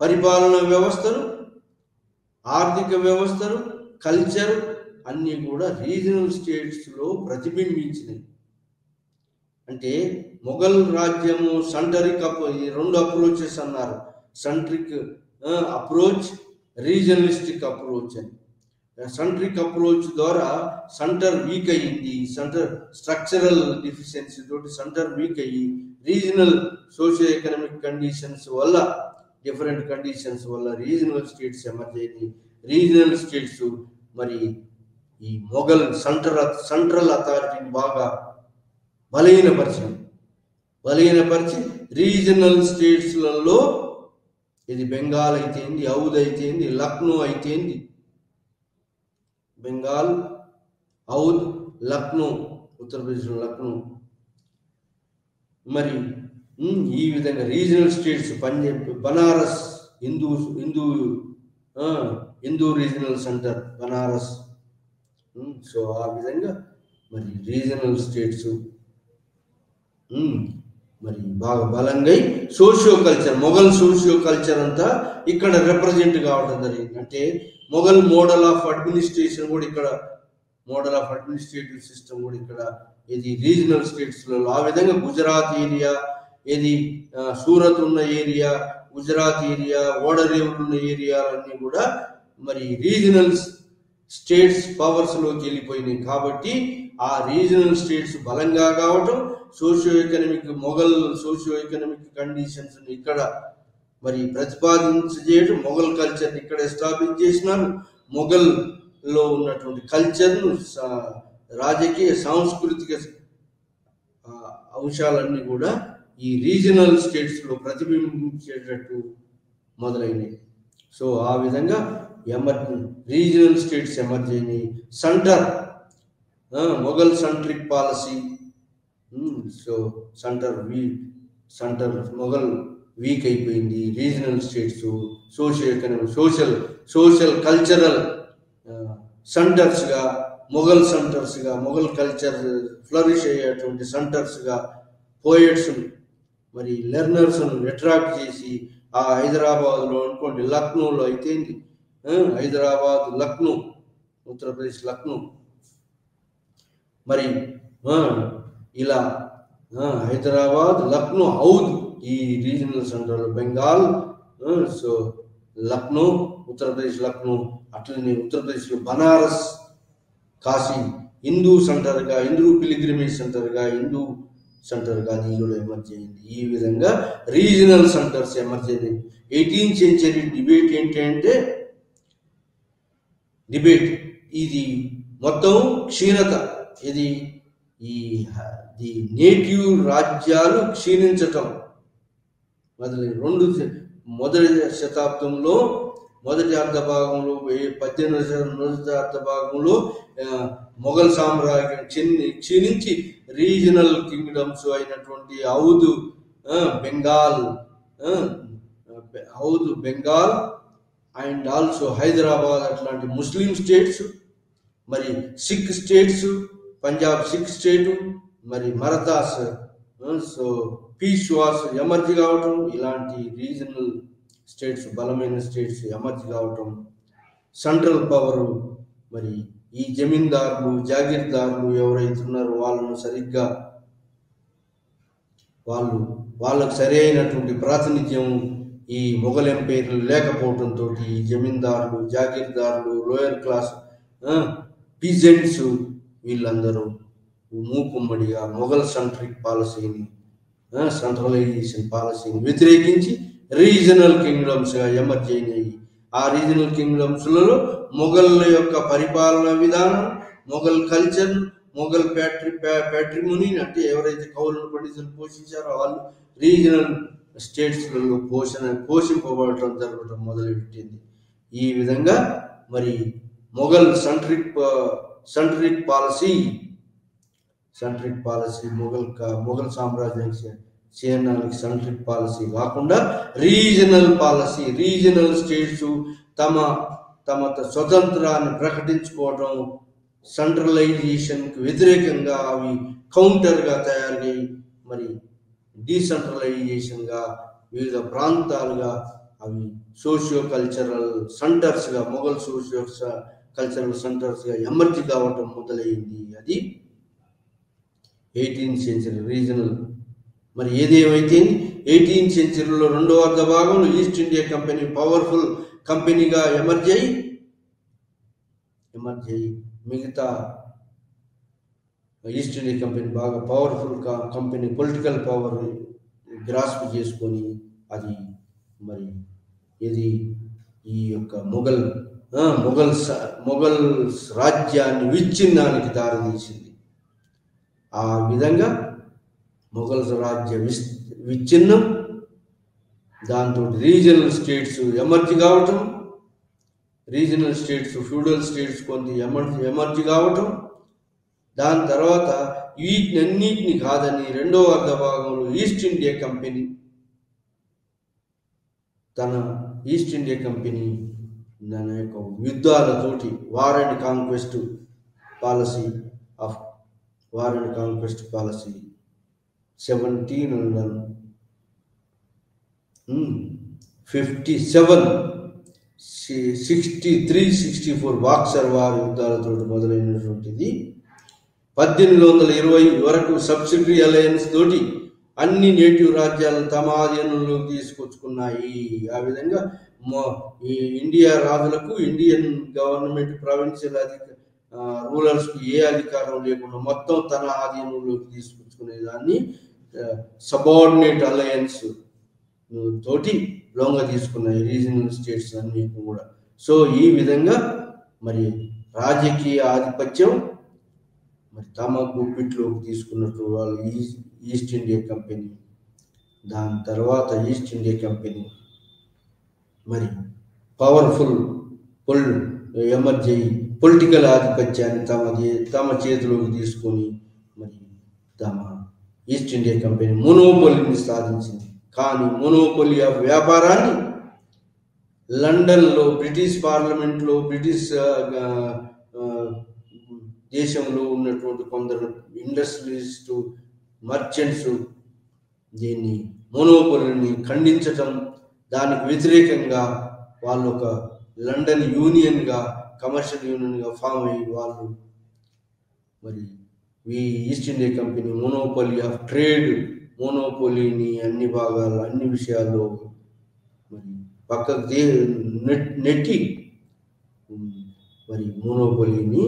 పరిపాలనా వ్యవస్థలు, ఆర్థిక వ్యవస్థలు, కల్చర్ అన్నీ కూడా రీజనల్ స్టేట్స్లో ప్రతిబింబించినాయి. అంటే మొఘల్ రాజ్యము సెంట్రిక్ ఈ రెండు అప్రోచెస్ అన్నారు. సెంట్రిక్ అప్రోచ్, రీజనలిస్టిక్ అప్రోచ్ అని. సెంట్రిక్ అప్రోచ్ ద్వారా సెంటర్ వీక్ అయ్యింది, సెంటర్ స్ట్రక్చరల్ డిఫిషియన్సీ తోటి సెంటర్ వీక్ అయ్యి రీజనల్ సోషియో ఎకనామిక్ కండిషన్స్ వల్ల, డిఫరెంట్ కండిషన్స్ వల్ల రీజనల్ స్టేట్స్ ఎమర్జ్ అయ్యింది. రీజనల్ స్టేట్స్ మరి ఈ మొఘల్ సెంట్రల్ అథారిటీని బాగా బలహీనపరిచి రీజనల్ స్టేట్స్లలో ఇది బెంగాల్ అయితేంది, ఔద్ అయితేంది, లక్నో అయితేంది, బెంగాల్, ఔద్, లక్నో, ఉత్తరప్రదేశ్లో లక్నో, మరి ఈ విధంగా regional states Banaras, Hindu regional centre Banaras. So ఆ విధంగా మరి రీజనల్ స్టేట్స్ మరి బాగా బలంగా socio culture, Mughal socio culture అంతా ఇక్కడ రిప్రజెంట్ కావడం జరిగింది. అంటే మొఘల్ మోడల్ ఆఫ్ అడ్మినిస్ట్రేషన్ కూడా ఇక్కడ, మోడల్ ఆఫ్ అడ్మినిస్ట్రేటివ్ సిస్టమ్ కూడా ఇక్కడ ఇది రీజనల్ స్టేట్స్లో. ఆ విధంగా గుజరాత్ ఏరియా, ఇది సూరత్ ఉన్న ఏరియా, గుజరాత్ ఏరియా, ఓడరేవులు ఉన్న ఏరియాలన్నీ కూడా మరి రీజనల్ స్టేట్స్ పవర్స్లోకి వెళ్ళిపోయినాయి. కాబట్టి ఆ రీజనల్ స్టేట్స్ బలంగా కావటం, మొఘల్ సోషియో ఎకనామిక్ కండిషన్స్ ఇక్కడ మరి ప్రతిపాదించజేయడం, మొఘల్ కల్చర్ని ఇక్కడ ఎస్టాబ్లిష్ చేసినారు. మొఘల్లో ఉన్నటువంటి కల్చర్ను, రాజకీయ సాంస్కృతిక అంశాలన్నీ కూడా ఈ రీజనల్ స్టేట్స్లో ప్రతిబింబించేటట్టు మొదలైనవి. సో ఆ విధంగా రీజనల్ స్టేట్స్ ఎమర్జ్ అయినాయి. Mughal centric policy, so Mughal weak అయిపోయింది. Regional states socio economic, social cultural సెంటర్స్గా, మొఘల్ కల్చర్ ఫ్లరిష్ అయ్యేటువంటి సెంటర్స్గా పోయట్స్ మరి లెర్నర్స్ను అట్రాక్ట్ చేసి ఆ హైదరాబాద్లో అనుకోండి, లక్నోలో అయితేంది, హైదరాబాద్, లక్నో, ఉత్తరప్రదేశ్ లక్నో, మరి ఇలా హైదరాబాద్, లక్నో, ఔద్ ఈ రీజనల్ సెంటర్లో, బెంగాల్, సో లక్నో, ఉత్తరప్రదేశ్ లక్నో, అట్లనే ఉత్తరప్రదేశ్లో బనారస్, కాశీ, హిందూ సెంటర్గా, హిందూ పిలిగ్రిమేజ్ సెంటర్గా, హిందూ సెంటర్గా అది కూడా ఎమర్జ్ అయింది. ఈ విధంగా రీజనల్ సెంటర్స్ ఎమర్జ్ అయింది. 18th century డిబేట్ ఏంటంటే, ఇది మొత్తం క్షీణత, ఇది ఈ నేటివ్ రాజ్యాలు క్షీణించటం మొదటి శతాబ్దంలో, మొదటి అర్ధభాగంలో, 18వ అర్ధభాగంలో మొఘల్ సామ్రాజ్యం క్షీణించి రీజనల్ కింగ్డమ్స్ అయినటువంటి ఔద్, బెంగాల్ అండ్ ఆల్సో హైదరాబాద్ అట్లాంటి ముస్లిం స్టేట్స్, మరి సిక్ స్టేట్స్, పంజాబ్ సిక్ స్టేటు, మరి మరతాస్, సో పీష్వాస్ ఎమర్జ్ కావటం, ఇలాంటి రీజనల్ స్టేట్స్, బలమైన స్టేట్స్ ఎమర్జ్ కావటం, సెంట్రల్ పవరు, మరి ఈ జమీందారులు, జాగీర్దారులు ఎవరైతే ఉన్నారో వాళ్ళను సరిగ్గా వాళ్ళకు సరి అయినటువంటి ప్రాతినిధ్యం ఈ మొఘల్ ఎంపైర్లు లేకపోవడంతో ఈ జమీందారులు, జాగీర్దారులు, లోయర్ క్లాస్ పీజెంట్స్ వీళ్ళందరూ మూకుమ్మడిగా మొఘల్ సెంట్రిక్ పాలసీని, సెంట్రలైజేషన్ పాలసీని వ్యతిరేకించి రీజనల్ కింగ్డమ్స్గా ఎమర్జ్ అయినాయి. ఆ రీజనల్ కింగ్డమ్స్లలో మొఘళ్ళ యొక్క పరిపాలన విధానం, మొఘల్ కల్చర్, మొఘల్ ప్యాట్రిమోనీ, అంటే ఎవరైతే కౌలను పండితులు పోషించారో వాళ్ళు రీజనల్ స్టేట్స్లలో పోషింపబడటం జరగడం మొదలుపెట్టింది. ఈ విధంగా మరి మొఘల్ సెంట్రిక్ పాలసీ మొఘల్ సామ్రాజ్యానికి చేయడానికి సెంట్రిక్ పాలసీ కాకుండా రీజనల్ స్టేట్స్ తమ స్వతంత్రాన్ని ప్రకటించుకోవడం, సెంట్రలైజేషన్కి వ్యతిరేకంగా అవి కౌంటర్గా తయారయ్యి మరి డీసెంట్రలైజేషన్గా వివిధ ప్రాంతాలుగా అవి సోషియో కల్చరల్ సెంటర్స్గా, మొఘల్ సోషియో కల్చరల్ సెంటర్స్గా ఎమర్జీ కావటం మొదలైంది. అది 18th సెంచరీ రీజనల్. మరి ఏదేమైతే 18th సెంచరీలో రెండవ అర్ధ భాగంలో ఈస్ట్ ఇండియా కంపెనీ పవర్ఫుల్ కంపెనీగా ఎమర్జ్ అయ్యి మిగతా ఈస్ట్ ఇండియా కంపెనీ బాగా powerful company, political power grasp చేసుకొని అది మరి ఇది ఈ యొక్క మొఘల్ రాజ్యాన్ని విచ్ఛిన్నానికి దారితీసింది. ఆ విధంగా మొఘల్ రాజ్య విచ్ఛిన్నం, దాంతో రీజనల్ స్టేట్స్ ఎమర్జీ కావటం, రీజనల్ స్టేట్స్ ఫ్యూడల్ స్టేట్స్ కొంత ఎమర్జీ కావటం, దాని తర్వాత వీటినన్నిటిని కాదని రెండవ అర్ధ భాగంలో ఈస్ట్ ఇండియా కంపెనీ దాని యొక్క యుద్ధాలతోటి war and conquest policy 1757, 63-64 Buxar war యుద్ధాలతో మొదలైనటువంటిది. 1820 వరకు సబ్సిడరీ అలయన్స్ తోటి అన్ని నేటివ్ రాజ్యాలను తమ ఆధీనంలోకి తీసుకొచ్చుకున్నాయి. ఆ విధంగా ఈ ఇండియా రాజులకు, ఇండియన్ గవర్నమెంట్ ప్రావిన్షియల్ రూలర్స్కి ఏ అధికారం లేకుండా మొత్తం తన ఆధీనంలోకి తీసుకొచ్చుకునేదాన్ని సబార్డినేట్ అలయన్స్ తోటి లొంగ తీసుకున్నాయి రీజనల్ స్టేట్స్ అన్ని కూడా. సో ఈ విధంగా మరి రాజకీయ ఆధిపత్యం మరి తమ గుప్పిట్లోకి తీసుకున్నట్టు వాళ్ళు ఈస్ట్ ఇండియా కంపెనీ. దాని తర్వాత ఈస్ట్ ఇండియా కంపెనీ మరి పవర్ఫుల్ ఎమర్జీ పొలిటికల్ ఆధిపత్యాన్ని తమ చేతిలోకి తీసుకొని మరి తమ ఈస్ట్ ఇండియా కంపెనీ మోనోపోలీని సాధించింది. కానీ మోనోపోలీ ఆఫ్ వ్యాపారాన్ని లండన్లో బ్రిటిష్ పార్లమెంట్లో, బ్రిటిష్ దేశంలో ఉన్నటువంటి కొందరు ఇండస్ట్రియలిస్టు, మర్చెంట్స్ దీన్ని మోనోపోలీని ఖండించటం, దానికి వ్యతిరేకంగా వాళ్ళు ఒక లండన్ యూనియన్గా, కమర్షియల్ యూనియన్గా ఫామ్ అయ్యి వాళ్ళు మరి ఈ East India company monopoly of trade, మోనోపోలీని అన్ని భాగాలు, అన్ని విషయాల్లో మరి పక్కకు నెట్టి మరి మోనోపోలీని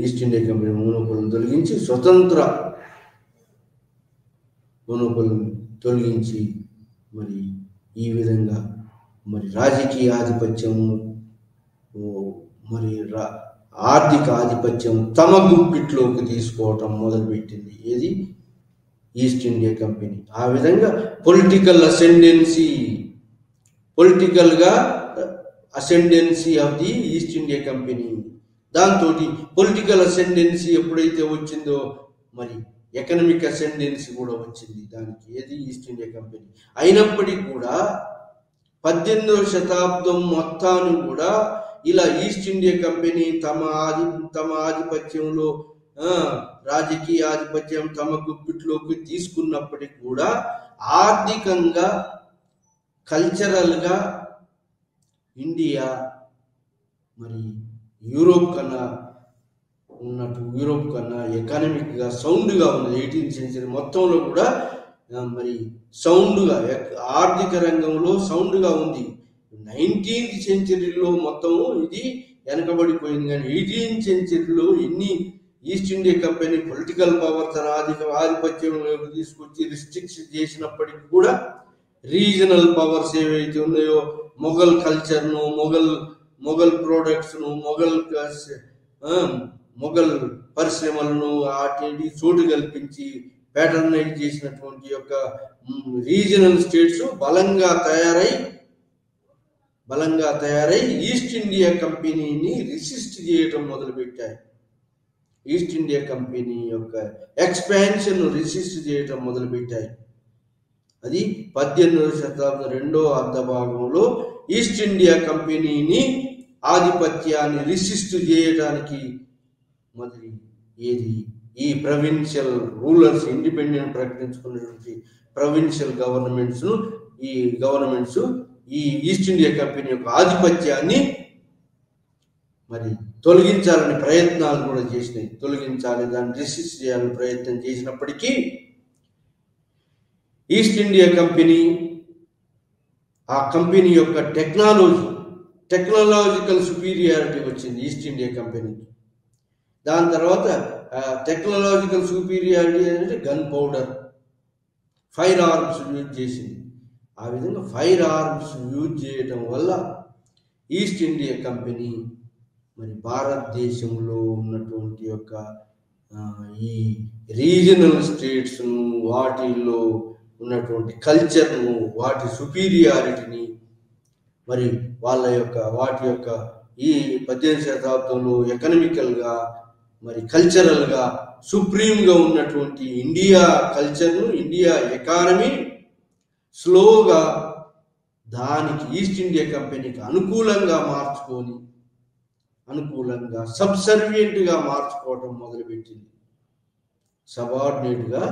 ఈస్ట్ ఇండియా కంపెనీ మోనోపోలీని తొలగించి స్వతంత్ర మోనోపోలీని తొలగించి మరి ఈ విధంగా మరి రాజకీయ ఆధిపత్యం మరి ఆర్థిక ఆధిపత్యం తమ గుప్పిట్లోకి తీసుకోవటం మొదలుపెట్టింది. ఏది ఈస్ట్ ఇండియా కంపెనీ. ఆ విధంగా political ascendancy of the East India company. దాంతో పొలిటికల్ అసెండెన్సీ ఎప్పుడైతే వచ్చిందో మరి ఎకనామిక్ అసెండెన్సీ కూడా వచ్చింది దానికి. ఏది ఈస్ట్ ఇండియా కంపెనీ. అయినప్పటికీ కూడా 18వ శతాబ్దం మొత్తాన్ని కూడా ఇలా ఈస్ట్ ఇండియా కంపెనీ తమ ఆధిపత్యంలో రాజకీయ ఆధిపత్యం తమ గుప్పిట్లోకి తీసుకున్నప్పటికీ కూడా ఆర్థికంగా, కల్చరల్గా ఇండియా మరి యూరోప్ కన్నా ఎకనామిక్గా సౌండ్గా ఉన్నది. 18th సెంచరీ మొత్తంలో కూడా మరి సౌండ్గా, ఆర్థిక రంగంలో సౌండ్గా ఉంది. 19th సెంచరీలో మొత్తం ఇది వెనకబడిపోయింది. కానీ 18th సెంచరీలో ఎన్ని east India company political power తన ఆధిపత్యంలోకి తీసుకొచ్చి రిస్ట్రిక్ట్ చేసినప్పటికీ కూడా రీజనల్ పవర్స్ ఏవైతే ఉన్నాయో మొఘల్ కల్చర్ను, మొఘల్ ప్రోడక్ట్స్ను, మొఘల్ పరిశ్రమలను వాటిని చోటు కల్పించి ప్యాటర్నైజ్ చేసినటువంటి యొక్క రీజనల్ స్టేట్స్ బలంగా తయారై ఈస్ట్ ఇండియా కంపెనీని రెసిస్ట్ చేయటం మొదలుపెట్టాయి. ఈస్ట్ ఇండియా కంపెనీ యొక్క ఎక్స్పాన్షన్ రెసిస్ట్ చేయటం మొదలుపెట్టాయి. అది 18వ శతాబ్దం రెండవ అర్ధ భాగంలో ఈస్ట్ ఇండియా కంపెనీని ఆధిపత్యాన్ని రెసిస్ట్ చేయడానికి మొదలు ఈ ప్రొవిన్షియల్ రూలర్స్ ఇండిపెండెంట్ ప్రకటించుకున్నటువంటి ప్రొవిన్షియల్ గవర్నమెంట్స్ ఈ ఈస్ట్ ఇండియా కంపెనీ యొక్క ఆధిపత్యాన్ని మరి తొలగించాలని ప్రయత్నాలు కూడా చేసినాయి. దాన్ని రెసిస్ట్ చేయాలని ప్రయత్నం చేసినప్పటికీ ఈస్ట్ ఇండియా కంపెనీ ఆ కంపెనీ యొక్క టెక్నాలజికల్ సుపీరియారిటీ వచ్చింది ఈస్ట్ ఇండియా కంపెనీకి. దాని తర్వాత టెక్నాలజికల్ సుపీరియారిటీ అంటే gun powder, fire arms use చేసింది. ఆ విధంగా ఫైర్ ఆర్మ్స్ యూజ్ చేయటం వల్ల ఈస్ట్ ఇండియా కంపెనీ మరి భారతదేశంలో ఉన్నటువంటి యొక్క ఈ రీజనల్ స్టేట్స్ను, వాటిల్లో ఉన్నటువంటి కల్చర్ను, వాటి సుపీరియారిటీని, మరి వాటి యొక్క ఈ 18వ శతాబ్దంలో ఎకనామికల్గా మరి కల్చరల్గా సుప్రీంగా ఉన్నటువంటి ఇండియా కల్చర్ను, ఇండియా ఎకానమీ స్లోగా దానికి ఈస్ట్ ఇండియా కంపెనీకి అనుకూలంగా సబ్సర్వియంట్గా మార్చుకోవటం మొదలుపెట్టింది. సబార్డినేట్గా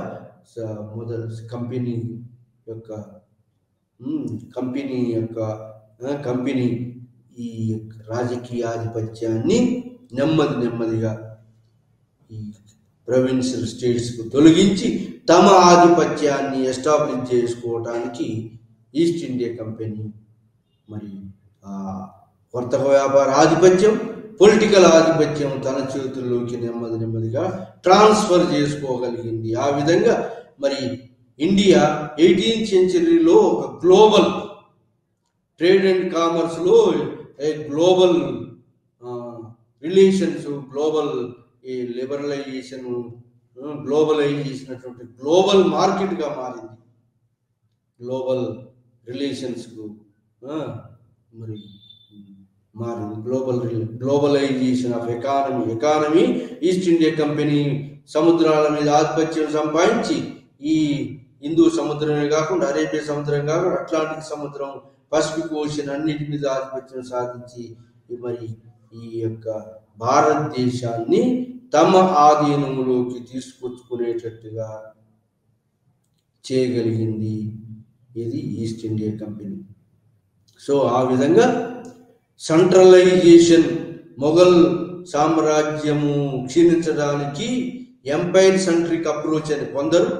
కంపెనీ ఈ రాజకీయ ఆధిపత్యాన్ని నెమ్మదిగా ఈ ప్రొవిన్షియల్ స్టేట్స్కు తొలగించి తమ ఆధిపత్యాన్ని ఎస్టాబ్లిష్ చేసుకోవడానికి ఈస్ట్ ఇండియా కంపెనీ మరి వర్తక వ్యాపార ఆధిపత్యం, పొలిటికల్ ఆధిపత్యం తన చేతుల్లోకి నెమ్మదిగా ట్రాన్స్ఫర్ చేసుకోగలిగింది. ఆ విధంగా మరి ఇండియా 18th సెంచరీలో ఒక గ్లోబల్ ట్రేడ్ అండ్ కామర్స్లో గ్లోబల్ రిలేషన్స్, గ్లోబల్ ఈ గ్లోబలైజేషన్ గ్లోబల్ మార్కెట్గా మారింది. గ్లోబల్ రిలేషన్స్కు మరి మారింది. Globalisation of economy East India company సముద్రాల మీద ఆధిపత్యం సంపాదించి ఈ హిందూ సముద్రమే కాకుండా, అరేబియా సముద్రం కాకుండా, అట్లాంటిక్ సముద్రం, పసిఫిక్ ఓషన్ అన్నిటి మీద ఆధిపత్యం సాధించి మరి ఈ యొక్క భారతదేశాన్ని తమ ఆధీనంలోకి తీసుకొచ్చుకునేటట్టుగా చేయగలిగింది ఇది ఈస్ట్ ఇండియా కంపెనీ. సో ఆ విధంగా సెంట్రలైజేషన్, మొఘల్ సామ్రాజ్యము క్షీణించడానికి ఎంపైర్ సెంట్రిక్ అప్రోచ్ అని కొందరు,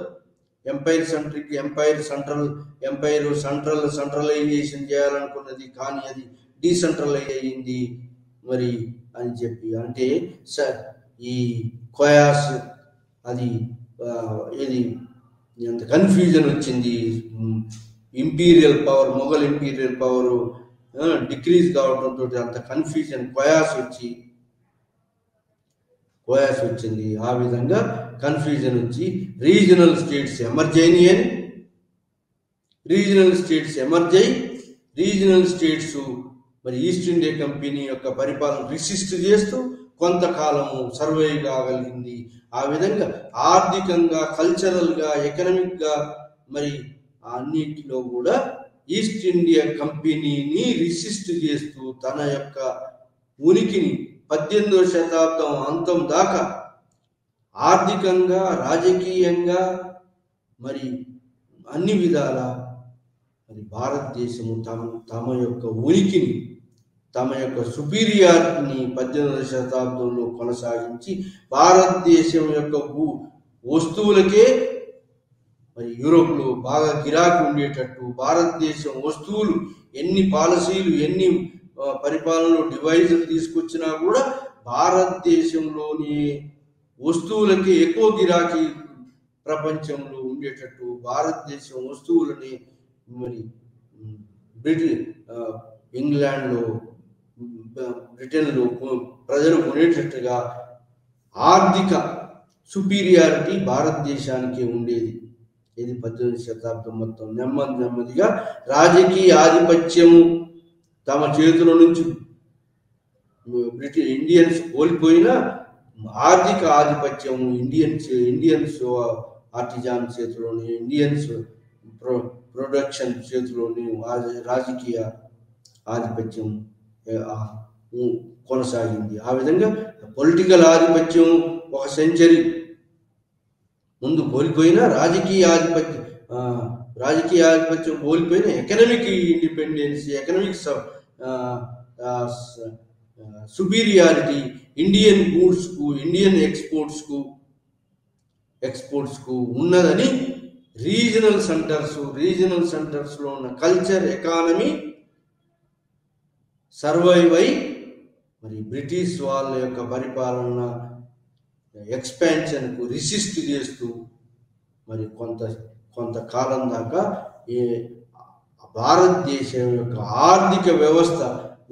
సెంట్రలైజేషన్ చేయాలనుకున్నది కానీ అది డీసెంట్రలైజ్ అయ్యింది మరి అని చెప్పి, అంటే ఈ కోయాస్ అది ఎంత కన్ఫ్యూజన్ వచ్చింది. Imperial power, Mughal imperial power decrease కావడంతో అంత కన్ఫ్యూజన్ కోయాస్ వచ్చింది. ఆ విధంగా కన్ఫ్యూజన్ వచ్చి regional states emerge regional states మరి ఈస్ట్ ఇండియా కంపెనీ యొక్క పరిపాలన రెసిస్ట్ చేస్తూ కొంతకాలము సర్వైవ్ కాగలిగింది. ఆ విధంగా ఆర్థికంగా, కల్చరల్గా, ఎకనామిక్గా మరి అన్నిటిలో కూడా ఈస్ట్ ఇండియా కంపెనీని రెసిస్ట్ చేస్తూ తన యొక్క ఉనికిని 18వ శతాబ్దం అంతం దాకా ఆర్థికంగా, రాజకీయంగా మరి అన్ని విధాల మరి భారతదేశము తమ యొక్క ఉనికిని, తమ యొక్క సుపీరియారిటీని 18వ శతాబ్దంలో కొనసాగించి భారతదేశం యొక్క వస్తువులకే మరి యూరోప్లో బాగా గిరాకీ ఉండేటట్టు, భారతదేశం వస్తువులు ఎన్ని పాలసీలు, ఎన్ని పరిపాలనలో డివైజులు తీసుకొచ్చినా కూడా భారతదేశంలోని వస్తువులకి ఎక్కువ గిరాకీ ప్రపంచంలో ఉండేటట్టు భారతదేశం వస్తువులని మరి ఇంగ్లాండ్లో బ్రిటన్లో ప్రజలు కొనేటట్టుగా ఆర్థిక సుపీరియారిటీ భారతదేశానికి ఉండేది. ఇది 18వ శతాబ్దం మొత్తం నెమ్మదిగా రాజకీయ ఆధిపత్యము తమ చేతుల నుంచి ఇండియన్స్ కోల్పోయినా ఆర్థిక ఆధిపత్యం ఇండియన్స్ ఆర్టిజాన్ చేతిలోని, ఇండియన్స్ ప్రొడక్షన్ చేతిలోని రాజకీయ ఆధిపత్యం కొనసాగింది. ఆ విధంగా పొలిటికల్ ఆధిపత్యం ఒక సెంచరీ ముందు కోల్పోయినా రాజకీయ ఆధిపత్యం కోల్పోయిన economic independence, economic superiority Indian గూడ్స్కు, ఇండియన్ ఎక్స్పోర్ట్స్కు ఉన్నదని రీజనల్ సెంటర్స్లో ఉన్న కల్చర్, ఎకానమీ సర్వైవ్ అయి మరి బ్రిటిష్ వాళ్ళ యొక్క పరిపాలన ఎక్స్పాన్షన్కు రెసిస్ట్ చేస్తూ మరి కొంతకాలం దాకా ఈ భారతదేశం యొక్క ఆర్థిక వ్యవస్థ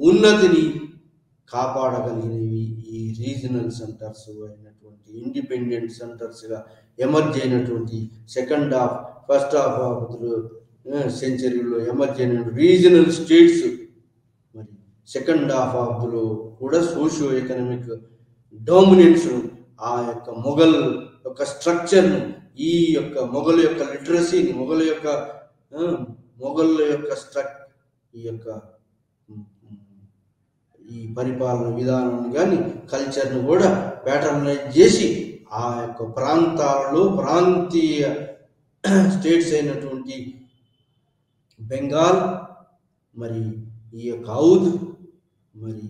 ఉన్నతిని కాపాడగలిగినవి ఈ రీజనల్ సెంటర్స్ అయినటువంటి ఇండిపెండెంట్ సెంటర్స్గా ఎమర్జ్ అయినటువంటి ఫస్ట్ హాఫ్ ఆఫ్ సెంచరీలో ఎమర్జ్ అయిన రీజనల్ స్టేట్స్ మరి సెకండ్ హాఫ్ ఆఫ్లో కూడా సోషియో ఎకనామిక్ డామినెన్స్ ఆ యొక్క మొఘల్ యొక్క స్ట్రక్చర్ను, ఈ యొక్క మొఘల్ యొక్క లిటరసీని, మొఘల్ యొక్క ఈ పరిపాలన విధానాన్ని కానీ కల్చర్ను కూడా ప్యాటర్నైజ్ చేసి ఆ యొక్క ప్రాంతీయ స్టేట్స్ అయినటువంటి బెంగాల్, మరి ఈ యొక్క ఔద్, మరి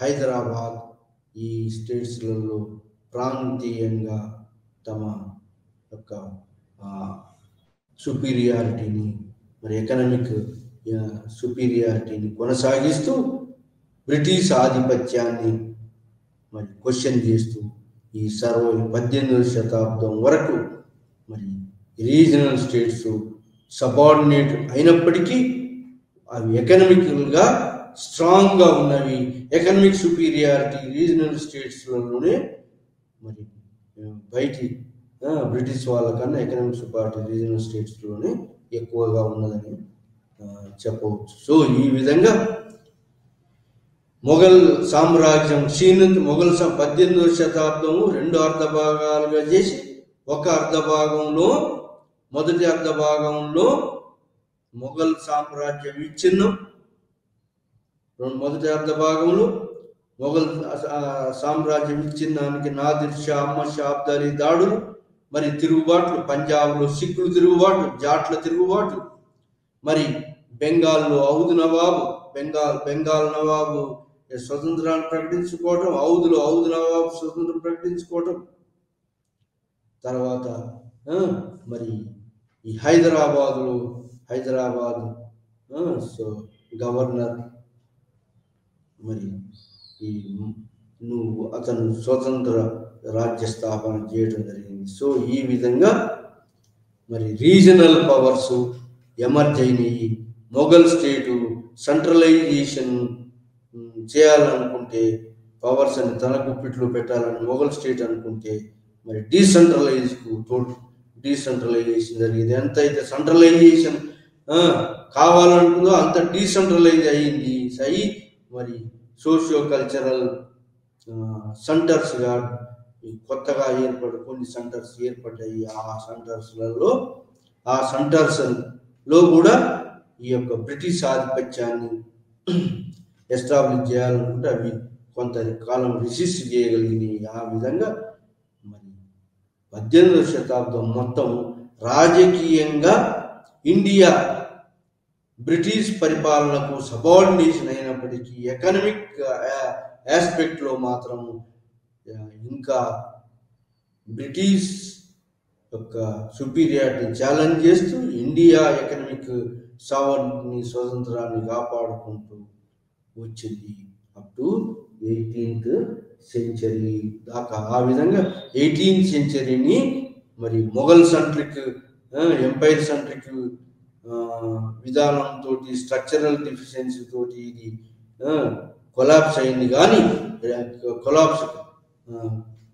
హైదరాబాద్, ఈ స్టేట్స్లలో ప్రాంతీయంగా తమ యొక్క సుపీరియారిటీని, మరి ఎకనామిక్ సుపీరియారిటీని కొనసాగిస్తూ బ్రిటిష్ ఆధిపత్యాన్ని మరి క్వశ్చన్ చేస్తూ ఈ 18వ శతాబ్దం వరకు మరి రీజనల్ స్టేట్స్ సబార్డినేట్ అయినప్పటికీ అవి ఎకనామికల్గా స్ట్రాంగ్గా ఉన్నవి. ఎకనామిక్ సుపీరియారిటీ రీజనల్ స్టేట్స్లోనే మరి బయటి బ్రిటిష్ వాళ్ళకన్నా ఎకనామిక్ సుపీరియారిటీ రీజనల్ స్టేట్స్లోనే ఎక్కువగా ఉన్నదని చెప్పవచ్చు. సో ఈ విధంగా మొఘల్ సామ్రాజ్యం క్షీణించి 18వ శతాబ్దము 2 అర్ధభాగాలుగా చేసి మొదటి అర్ధభాగంలో మొఘల్ సామ్రాజ్యం విచ్ఛిన్నం, మొదటి అర్ధభాగంలో మొఘల్ సామ్రాజ్యం విచ్ఛిన్నానికి నాదిర్ షా, అహ్మద్ షా అబ్దాలీ దాడులు, మరి తిరుగుబాట్లు, పంజాబ్లో సిక్కులు తిరుగుబాట్లు, జాట్ల తిరుగుబాట్లు, మరి బెంగాల్లో బెంగాల్ నవాబు స్వతంత్రాన్ని ప్రకటించుకోవటం, ఔద్ నవాబు స్వతంత్రం ప్రకటించుకోవటం, తర్వాత మరి ఈ హైదరాబాద్ గవర్నర్ మరి అతను స్వతంత్ర రాజ్య స్థాపన చేయడం జరిగింది. సో ఈ విధంగా మరి రీజనల్ పవర్స్ ఎమర్జ్ అయినాయి. మొఘల్ స్టేటు సెంట్రలైజేషన్ చేయాలనుకుంటే, పవర్స్ అని తన గుప్పిట్లో పెట్టాలని మొఘల్ స్టేట్ అనుకుంటే, మరి డీసెంట్రలైజేషన్ జరిగింది. ఎంతైతే సెంట్రలైజేషన్ కావాలనుకుందో అంత డీసెంట్రలైజ్ అయ్యి మరి సోషియో కల్చరల్ సెంటర్స్గా కొత్తగా కొన్ని సెంటర్స్ ఏర్పడ్డాయి. ఆ సెంటర్స్లో కూడా ఈ యొక్క బ్రిటిష్ ఆధిపత్యాన్ని ఎస్టాబ్లిష్ చేయాలనుకుంటే అవి కొంతకాలం రెసిస్ట్ చేయగలిగినాయి. ఆ విధంగా మరి 18వ శతాబ్దం మొత్తం రాజకీయంగా ఇండియా బ్రిటిష్ పరిపాలనకు సబార్డినేషన్ అయినప్పటికీ ఎకనామిక్ ఆస్పెక్ట్లో మాత్రం ఇంకా బ్రిటిష్ యొక్క సుపీరియారిటీని ఛాలెంజ్ చేస్తూ ఇండియా ఎకనామిక్ స్వతంత్రాన్ని కాపాడుకుంటూ వచ్చింది అప్ టు 18th సెంచరీ దాకా. ఆ విధంగా 18th సెంచరీని మరి మొఘల్ సెంట్రిక్ ఎంపైర్ సెంట్రిక్ విధానంతో, స్ట్రక్చరల్ డెఫిషియన్సీ తోటి ఇది కొలాప్స్ అయింది, కానీ కొలాప్స్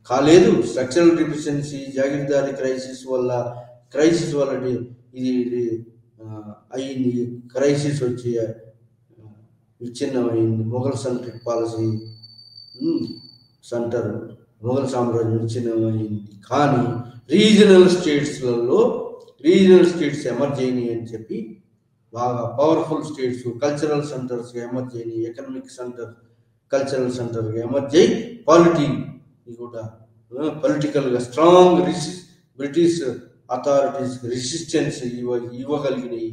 కాలేదు. స్ట్రక్చరల్ డెఫిషియన్సీ, జాగీర్దారీ క్రైసిస్ వల్ల ఇది అయింది. క్రైసిస్ వచ్చి విచ్ఛిన్నమైంది. మొఘల్ సెంట్రిక్ పాలసీ మొఘల్ సామ్రాజ్యం విచ్ఛిన్నమైంది. కానీ రీజనల్ స్టేట్స్ ఎమర్జ్ అయినాయి అని చెప్పి, బాగా పవర్ఫుల్ స్టేట్స్, కల్చరల్ సెంటర్స్గా ఎమర్జ్ అయినాయి, ఎకనామిక్ సెంటర్, కల్చరల్ సెంటర్గా ఎమర్జ్ అయ్యి పొలిటికల్గా స్ట్రాంగ్ బ్రిటిష్ అథారిటీస్ రెసిస్టెన్స్ ఇవ్వగలిగినాయి,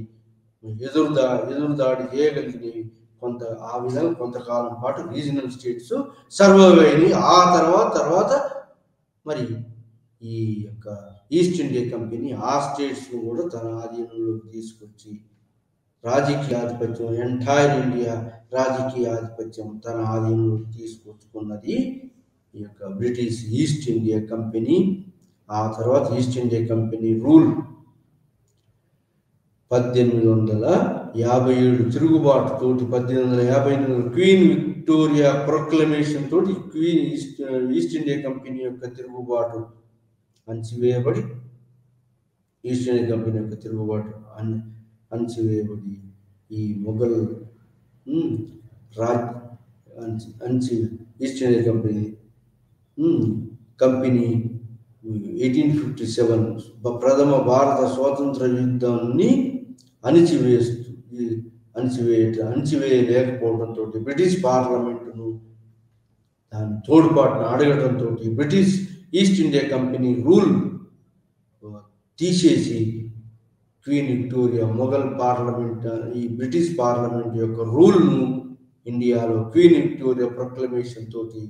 ఎదురుదాడి చేయగలిగినాయి. ఆ విధంగా కొంతకాలం పాటు రీజనల్ స్టేట్స్ సర్వైవ్ అయినాయి. ఆ తర్వాత మరి ఈ యొక్క ఈస్ట్ ఇండియా కంపెనీ ఆ స్టేట్స్ను కూడా తన ఆధీనంలోకి తీసుకొచ్చి రాజకీయ ఆధిపత్యం, ఎంటైర్ ఇండియా రాజకీయ ఆధిపత్యం తన ఆధీనంలోకి తీసుకొచ్చుకున్నది ఈ యొక్క బ్రిటిష్ ఈస్ట్ ఇండియా కంపెనీ. ఆ తర్వాత east India company rule 1857 తిరుగుబాటుతోటి, 1858 queen Victoria proclamation తోటి ఈస్ట్ ఇండియా కంపెనీ యొక్క తిరుగుబాటు అణచివేయబడి, ఈ మొఘల్ ఈస్ట్ ఇండియా కంపెనీ 1857 ప్రథమ భారత స్వాతంత్ర యుద్ధాన్ని అణచివేయలేకపోవడంతో, బ్రిటిష్ పార్లమెంటును దాని తోడ్పాటును అడగడంతో British East India company rule తీసేసి క్వీన్ విక్టోరియా మొఘల్ పార్లమెంట్, ఈ బ్రిటిష్ పార్లమెంట్ యొక్క రూల్ను ఇండియాలో క్వీన్ విక్టోరియా ప్రొక్లమేషన్ తోటి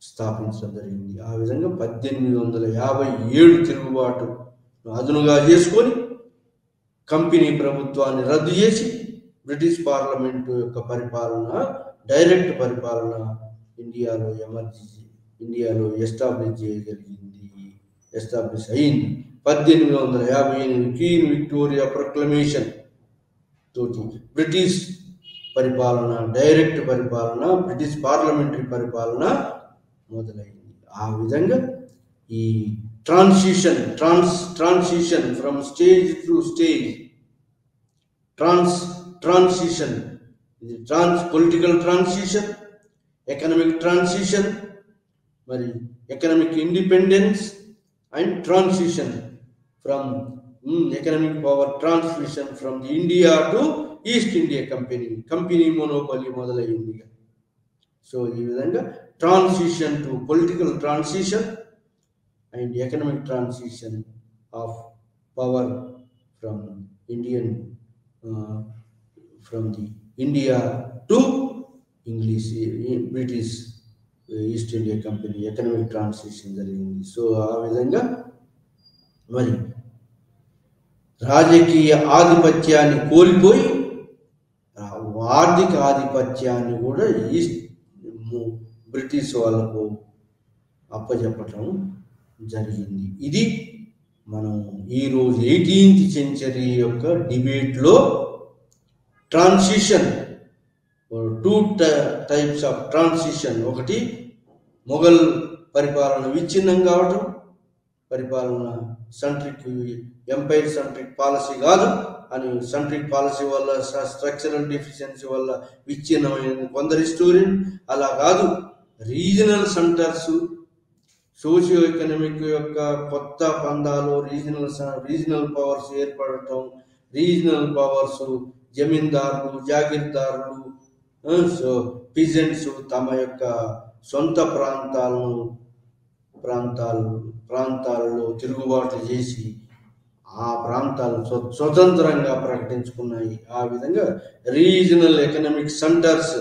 స్థాపించడం జరిగింది. ఆ విధంగా 1857 తిరుగుబాటు అదునుగా చేసుకొని కంపెనీ ప్రభుత్వాన్ని రద్దు చేసి బ్రిటిష్ పార్లమెంటు యొక్క పరిపాలన, డైరెక్ట్ పరిపాలన ఇండియాలో ఎస్టాబ్లిష్ అయింది. 1858 క్వీన్ విక్టోరియా ప్రొక్లమేషన్ తోటి బ్రిటిష్ పరిపాలన, డైరెక్ట్ పరిపాలన, బ్రిటిష్ పార్లమెంటరీ పరిపాలన మొదలైంది. ఆ విధంగా ఈ transition from stage to stage, transition, ఇది పొలిటికల్ ట్రాన్సిషన్, ఎకనామిక్ ట్రాన్సిషన్, మరి economic independence and transition from economic power transmission from the India to east India company monopoly మొదలైంది. సో ఈ విధంగా transition to political transition and economic transition of power from the India to British East India company economic transition జరిగింది. So ఆ విధంగా మరి రాజకీయ ఆధిపత్యాన్ని కోల్పోయి ఆర్థిక ఆధిపత్యాన్ని కూడా బ్రిటిష్ వాళ్ళకు అప్పచెప్పటం జరిగింది. ఇది మనం ఈరోజు 18th సెంచరీ యొక్క డిబేట్లో ట్రాన్సిషన్, 2 టైప్స్ ఆఫ్ ట్రాన్సిషన్. ఒకటి మొఘల్ పరిపాలన విచ్ఛిన్నం కావటం, పరిపాలన ఎంపైర్ సెంట్రిక్ పాలసీ కాదు అని, సెంట్రిక్ పాలసీ వల్ల, స్ట్రక్చరల్ డెఫిషియన్సీ వల్ల విచ్ఛిన్నమైన కొందరు హిస్టోరియన్. అలా కాదు, రీజనల్ సెంటర్స్, సోషియో ఎకనామిక్ యొక్క కొత్త పందాలు, రీజనల్ పవర్స్ ఏర్పడటం, రీజనల్ పవర్స్, జమీందారులు, జాగీర్దారులు, పిజెంట్స్ తమ యొక్క సొంత ప్రాంతాలలో తిరుగుబాటు చేసి ఆ ప్రాంతాలు స్వతంత్రంగా ప్రకటించుకున్నాయి. ఆ విధంగా రీజనల్ ఎకనామిక్ సెంటర్స్,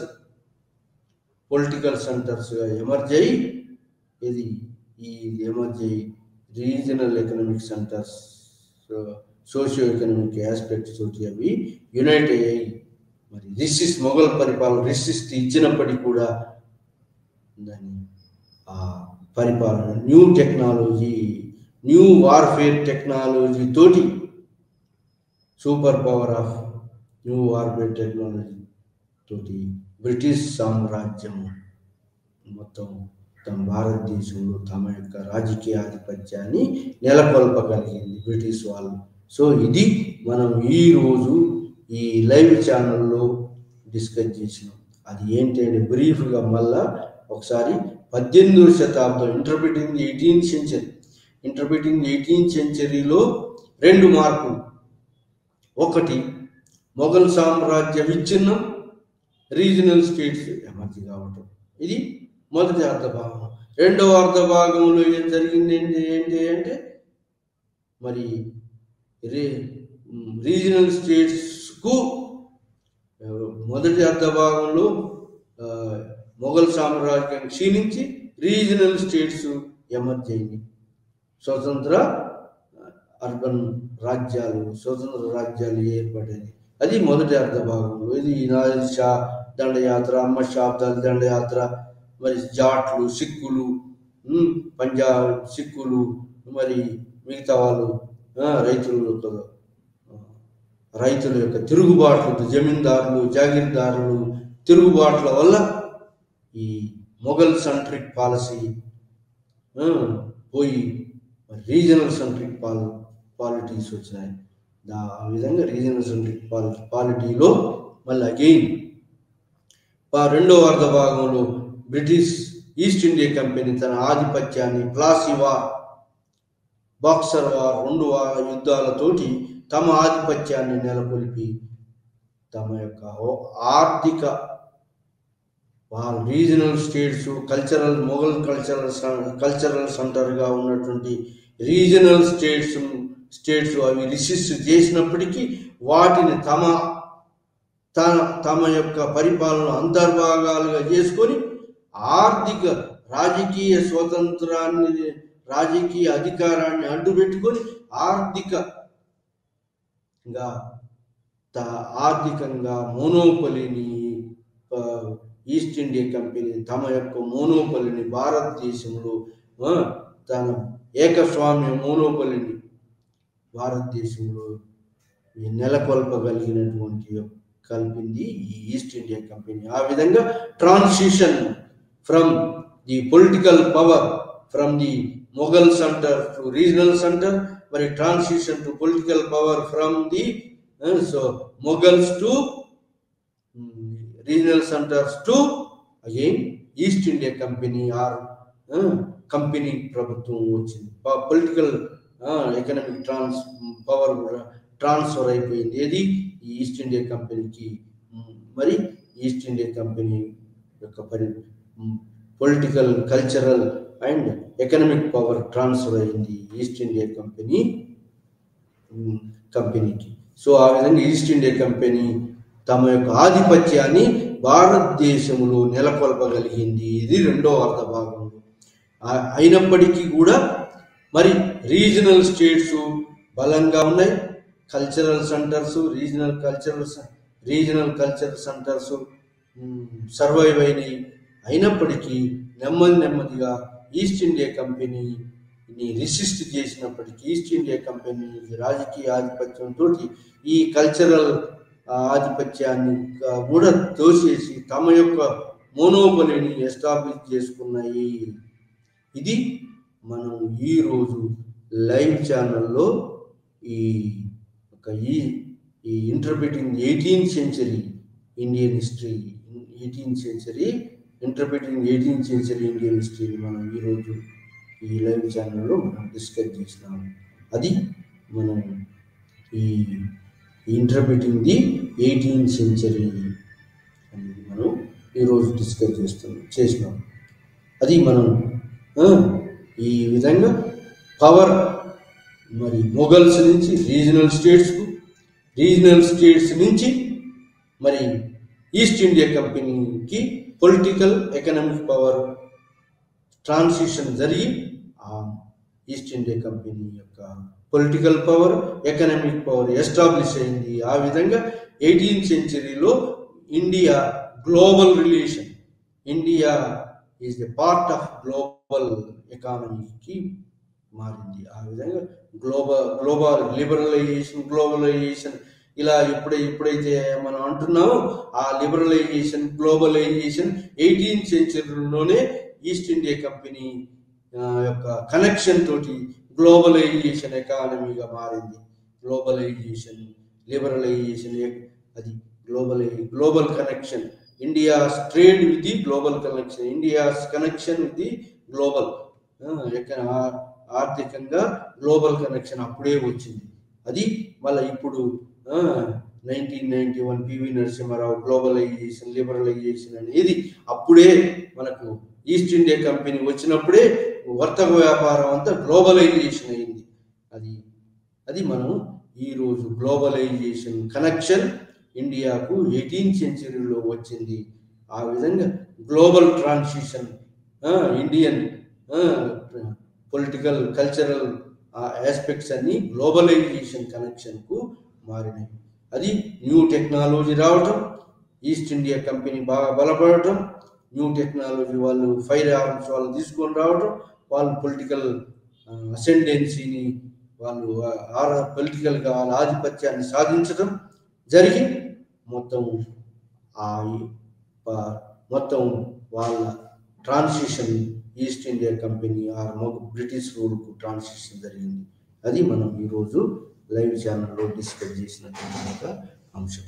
పొలిటికల్ సెంటర్స్గా ఎమర్జ్ అయ్యి, regional economic centres, socio economic aspects తోటి అవి యునైట్ అయ్యాయి. మరి మొఘల్ పరిపాలన రెసిస్ట్ ఇచ్చినప్పటికీ కూడా దాని ఆ పరిపాలన new technology, new warfare technology తోటి super power of new orbit technology తోటి బ్రిటిష్ సామ్రాజ్యం మొత్తం తమ భారతదేశంలో తమ యొక్క రాజకీయ ఆధిపత్యాన్ని నెలకొల్పగలిగింది బ్రిటిష్ వాళ్ళు. సో ఇది మనం ఈరోజు ఈ లైవ్ ఛానల్లో డిస్కస్ చేసినాం. అది ఏంటి అంటే బ్రీఫ్గా మళ్ళా ఒకసారి 18వ శతాబ్దం interpreting 18th century. Interpreting 18th సెంచరీలో 2 మార్పులు. ఒకటి, మొఘల్ సామ్రాజ్య విచ్ఛిన్నం, రీజనల్ స్టేట్స్ ఎమర్జీ కావటం. ఇది మొదటి అర్ధభాగం. రెండవ అర్ధభాగంలో ఏం జరిగింది ఏంటి అంటే మరి రీజనల్ స్టేట్స్కు మొదటి అర్ధభాగంలో మొఘల్ సామ్రాజ్యం క్షీణించి రీజనల్ స్టేట్స్ ఎమర్జ్ అయింది. స్వతంత్ర అర్బన్ రాజ్యాలు, స్వతంత్ర రాజ్యాలు ఏర్పడేది. అది మొదటి అర్ధభాగంలో. ఇది నాదిర్ షా దండయాత్ర, అహ్మద్ షా అబ్దాలీ దండయాత్ర, మరి జాట్లు, సిక్కులు, పంజాబ్ సిక్కులు, మరి మిగతా వాళ్ళు రైతుల యొక్క తిరుగుబాట్లు, జమీందారులు, జాగీర్దారులు తిరుగుబాట్ల వల్ల ఈ మొఘల్ సెంట్రిక్ పాలసీ పోయి రీజనల్ సెంట్రిక్ పాలిటీస్ వచ్చినాయి. ఆ విధంగా రీజనల్ సెంట్రిక్ పాలిటీలో మళ్ళీ అగైన్ రెండవ అర్ధభాగంలో బ్రిటిష్ ఈస్ట్ ఇండియా కంపెనీ తన ఆధిపత్యాన్ని ప్లాసీ వార్, బాక్సర్ వార్, 2 యుద్ధాలతోటి తమ ఆధిపత్యాన్ని నెలకొల్పి తమ యొక్క ఆర్థిక రీజనల్ స్టేట్స్ మొఘల్ కల్చరల్ సెంటర్గా ఉన్నటువంటి రీజనల్ స్టేట్స్ అవి రిసిస్ట్ చేసినప్పటికీ వాటిని తమ యొక్క పరిపాలన అంతర్భాగాలుగా చేసుకొని ఆర్థిక రాజకీయ స్వతంత్రాన్ని, రాజకీయ అధికారాన్ని అడ్డుపెట్టుకొని ఆర్థికంగా మోనోపలిని ఈస్ట్ ఇండియా కంపెనీ తమ యొక్క మోనోపలిని భారతదేశంలో తన ఏకస్వామ్య మోనోపలిని భారతదేశంలో కల్పింది ఈ ఈస్ట్ ఇండియా కంపెనీ. ఆ విధంగా transition from the political power from the Mughal centre to regional centre, మరి transition to political power from the Mughals to regional centres to again East India company company ప్రభుత్వం వచ్చింది. పొలిటికల్ ఎకనామిక్ పవర్ ట్రాన్స్ఫర్ అయిపోయింది. ఏది ఈ East India కంపెనీకి. మరి East India company యొక్క political, cultural and economic power transfer అయింది ఈస్ట్ ఇండియా కంపెనీకి. సో ఆ విధంగా ఈస్ట్ ఇండియా కంపెనీ తమ యొక్క ఆధిపత్యాన్ని భారతదేశంలో నెలకొల్పగలిగింది. ఇది రెండవ అర్ధభాగంలో. అయినప్పటికీ కూడా మరి రీజనల్ స్టేట్స్ బలంగా ఉన్నాయి. Cultural centres, regional cultural centres survive అయినాయి. అయినప్పటికీ నెమ్మదిగా ఈస్ట్ ఇండియా కంపెనీని రెసిస్ట్ చేసినప్పటికీ ఈస్ట్ ఇండియా కంపెనీ రాజకీయ ఆధిపత్యంతో ఈ కల్చరల్ ఆధిపత్యాన్ని కూడా తోసేసి తమ యొక్క మోనోపలిని ఎస్టాబ్లిష్ చేసుకున్నాయి. ఇది మనం ఈరోజు లైవ్ ఛానల్లో ఈ interpreting 18th century Indian history, 18th century interpreting 18th century Indian హిస్టరీని మనం ఈరోజు ఈ లైవ్ ఛానల్లో మనం డిస్కస్ చేసినాము. అది మనం ఈ ఇంటర్ప్రిటింగ్ ది 18th సెంచరీ అనేది మనం ఈరోజు డిస్కస్ చేసినాం. అది మనం ఈ విధంగా పవర్ మరి మొఘల్స్ నుంచి రీజనల్ స్టేట్స్కు, రీజనల్ స్టేట్స్ నుంచి మరి ఈస్ట్ ఇండియా కంపెనీకి పొలిటికల్, ఎకనామిక్ పవర్ ట్రాన్సిషన్ జరిగి ఈస్ట్ ఇండియా కంపెనీ యొక్క political power, economic power establish అయింది. ఆ విధంగా 18th సెంచరీలో India global relation, India is a part of global ఎకానమీకి మారింది. ఆ విధంగా గ్లోబల్ గ్లోబలైజేషన్ ఇలా ఎప్పుడైతే మనం అంటున్నామో ఆ లిబరలైజేషన్ గ్లోబలైజేషన్ 18th సెంచరీలోనే ఈస్ట్ ఇండియా కంపెనీ యొక్క కనెక్షన్ తోటి గ్లోబలైజేషన్ ఎకానమీగా మారింది. గ్లోబలైజేషన్ లిబరలైజేషన్ అది global connection, India's trade with the global connection, India's connection with the global, ఆర్థికంగా గ్లోబల్ కనెక్షన్ అప్పుడే వచ్చింది. అది మళ్ళీ ఇప్పుడు 1991 పివి నరసింహారావు గ్లోబలైజేషన్ లిబరలైజేషన్ అనేది అప్పుడే మనకు ఈస్ట్ ఇండియా కంపెనీ వచ్చినప్పుడే వర్తక వ్యాపారం అంతా గ్లోబలైజేషన్ అయింది. అది మనం ఈరోజు గ్లోబలైజేషన్ కనెక్షన్ ఇండియాకు 18th సెంచరీలో వచ్చింది. ఆ విధంగా global transition Indian political cultural aspects అన్ని గ్లోబలైజేషన్ కనెక్షన్కు మారినాయి. అది న్యూ టెక్నాలజీ రావటం, ఈస్ట్ ఇండియా కంపెనీ బాగా బలపడటం, న్యూ టెక్నాలజీ వాళ్ళు ఫైర్ ఆర్మ్స్ వాళ్ళు తీసుకొని రావటం, వాళ్ళు పొలిటికల్ అసెండెన్సీని వాళ్ళు పొలిటికల్గా వాళ్ళ ఆధిపత్యాన్ని సాధించడం జరిగి మొత్తం వాళ్ళ transition East India company British రూల్కు ట్రాన్సిషన్ జరిగింది. అది మనం ఈరోజు లైవ్ ఛానల్లో డిస్కస్ చేసినటువంటి ఒక అంశం.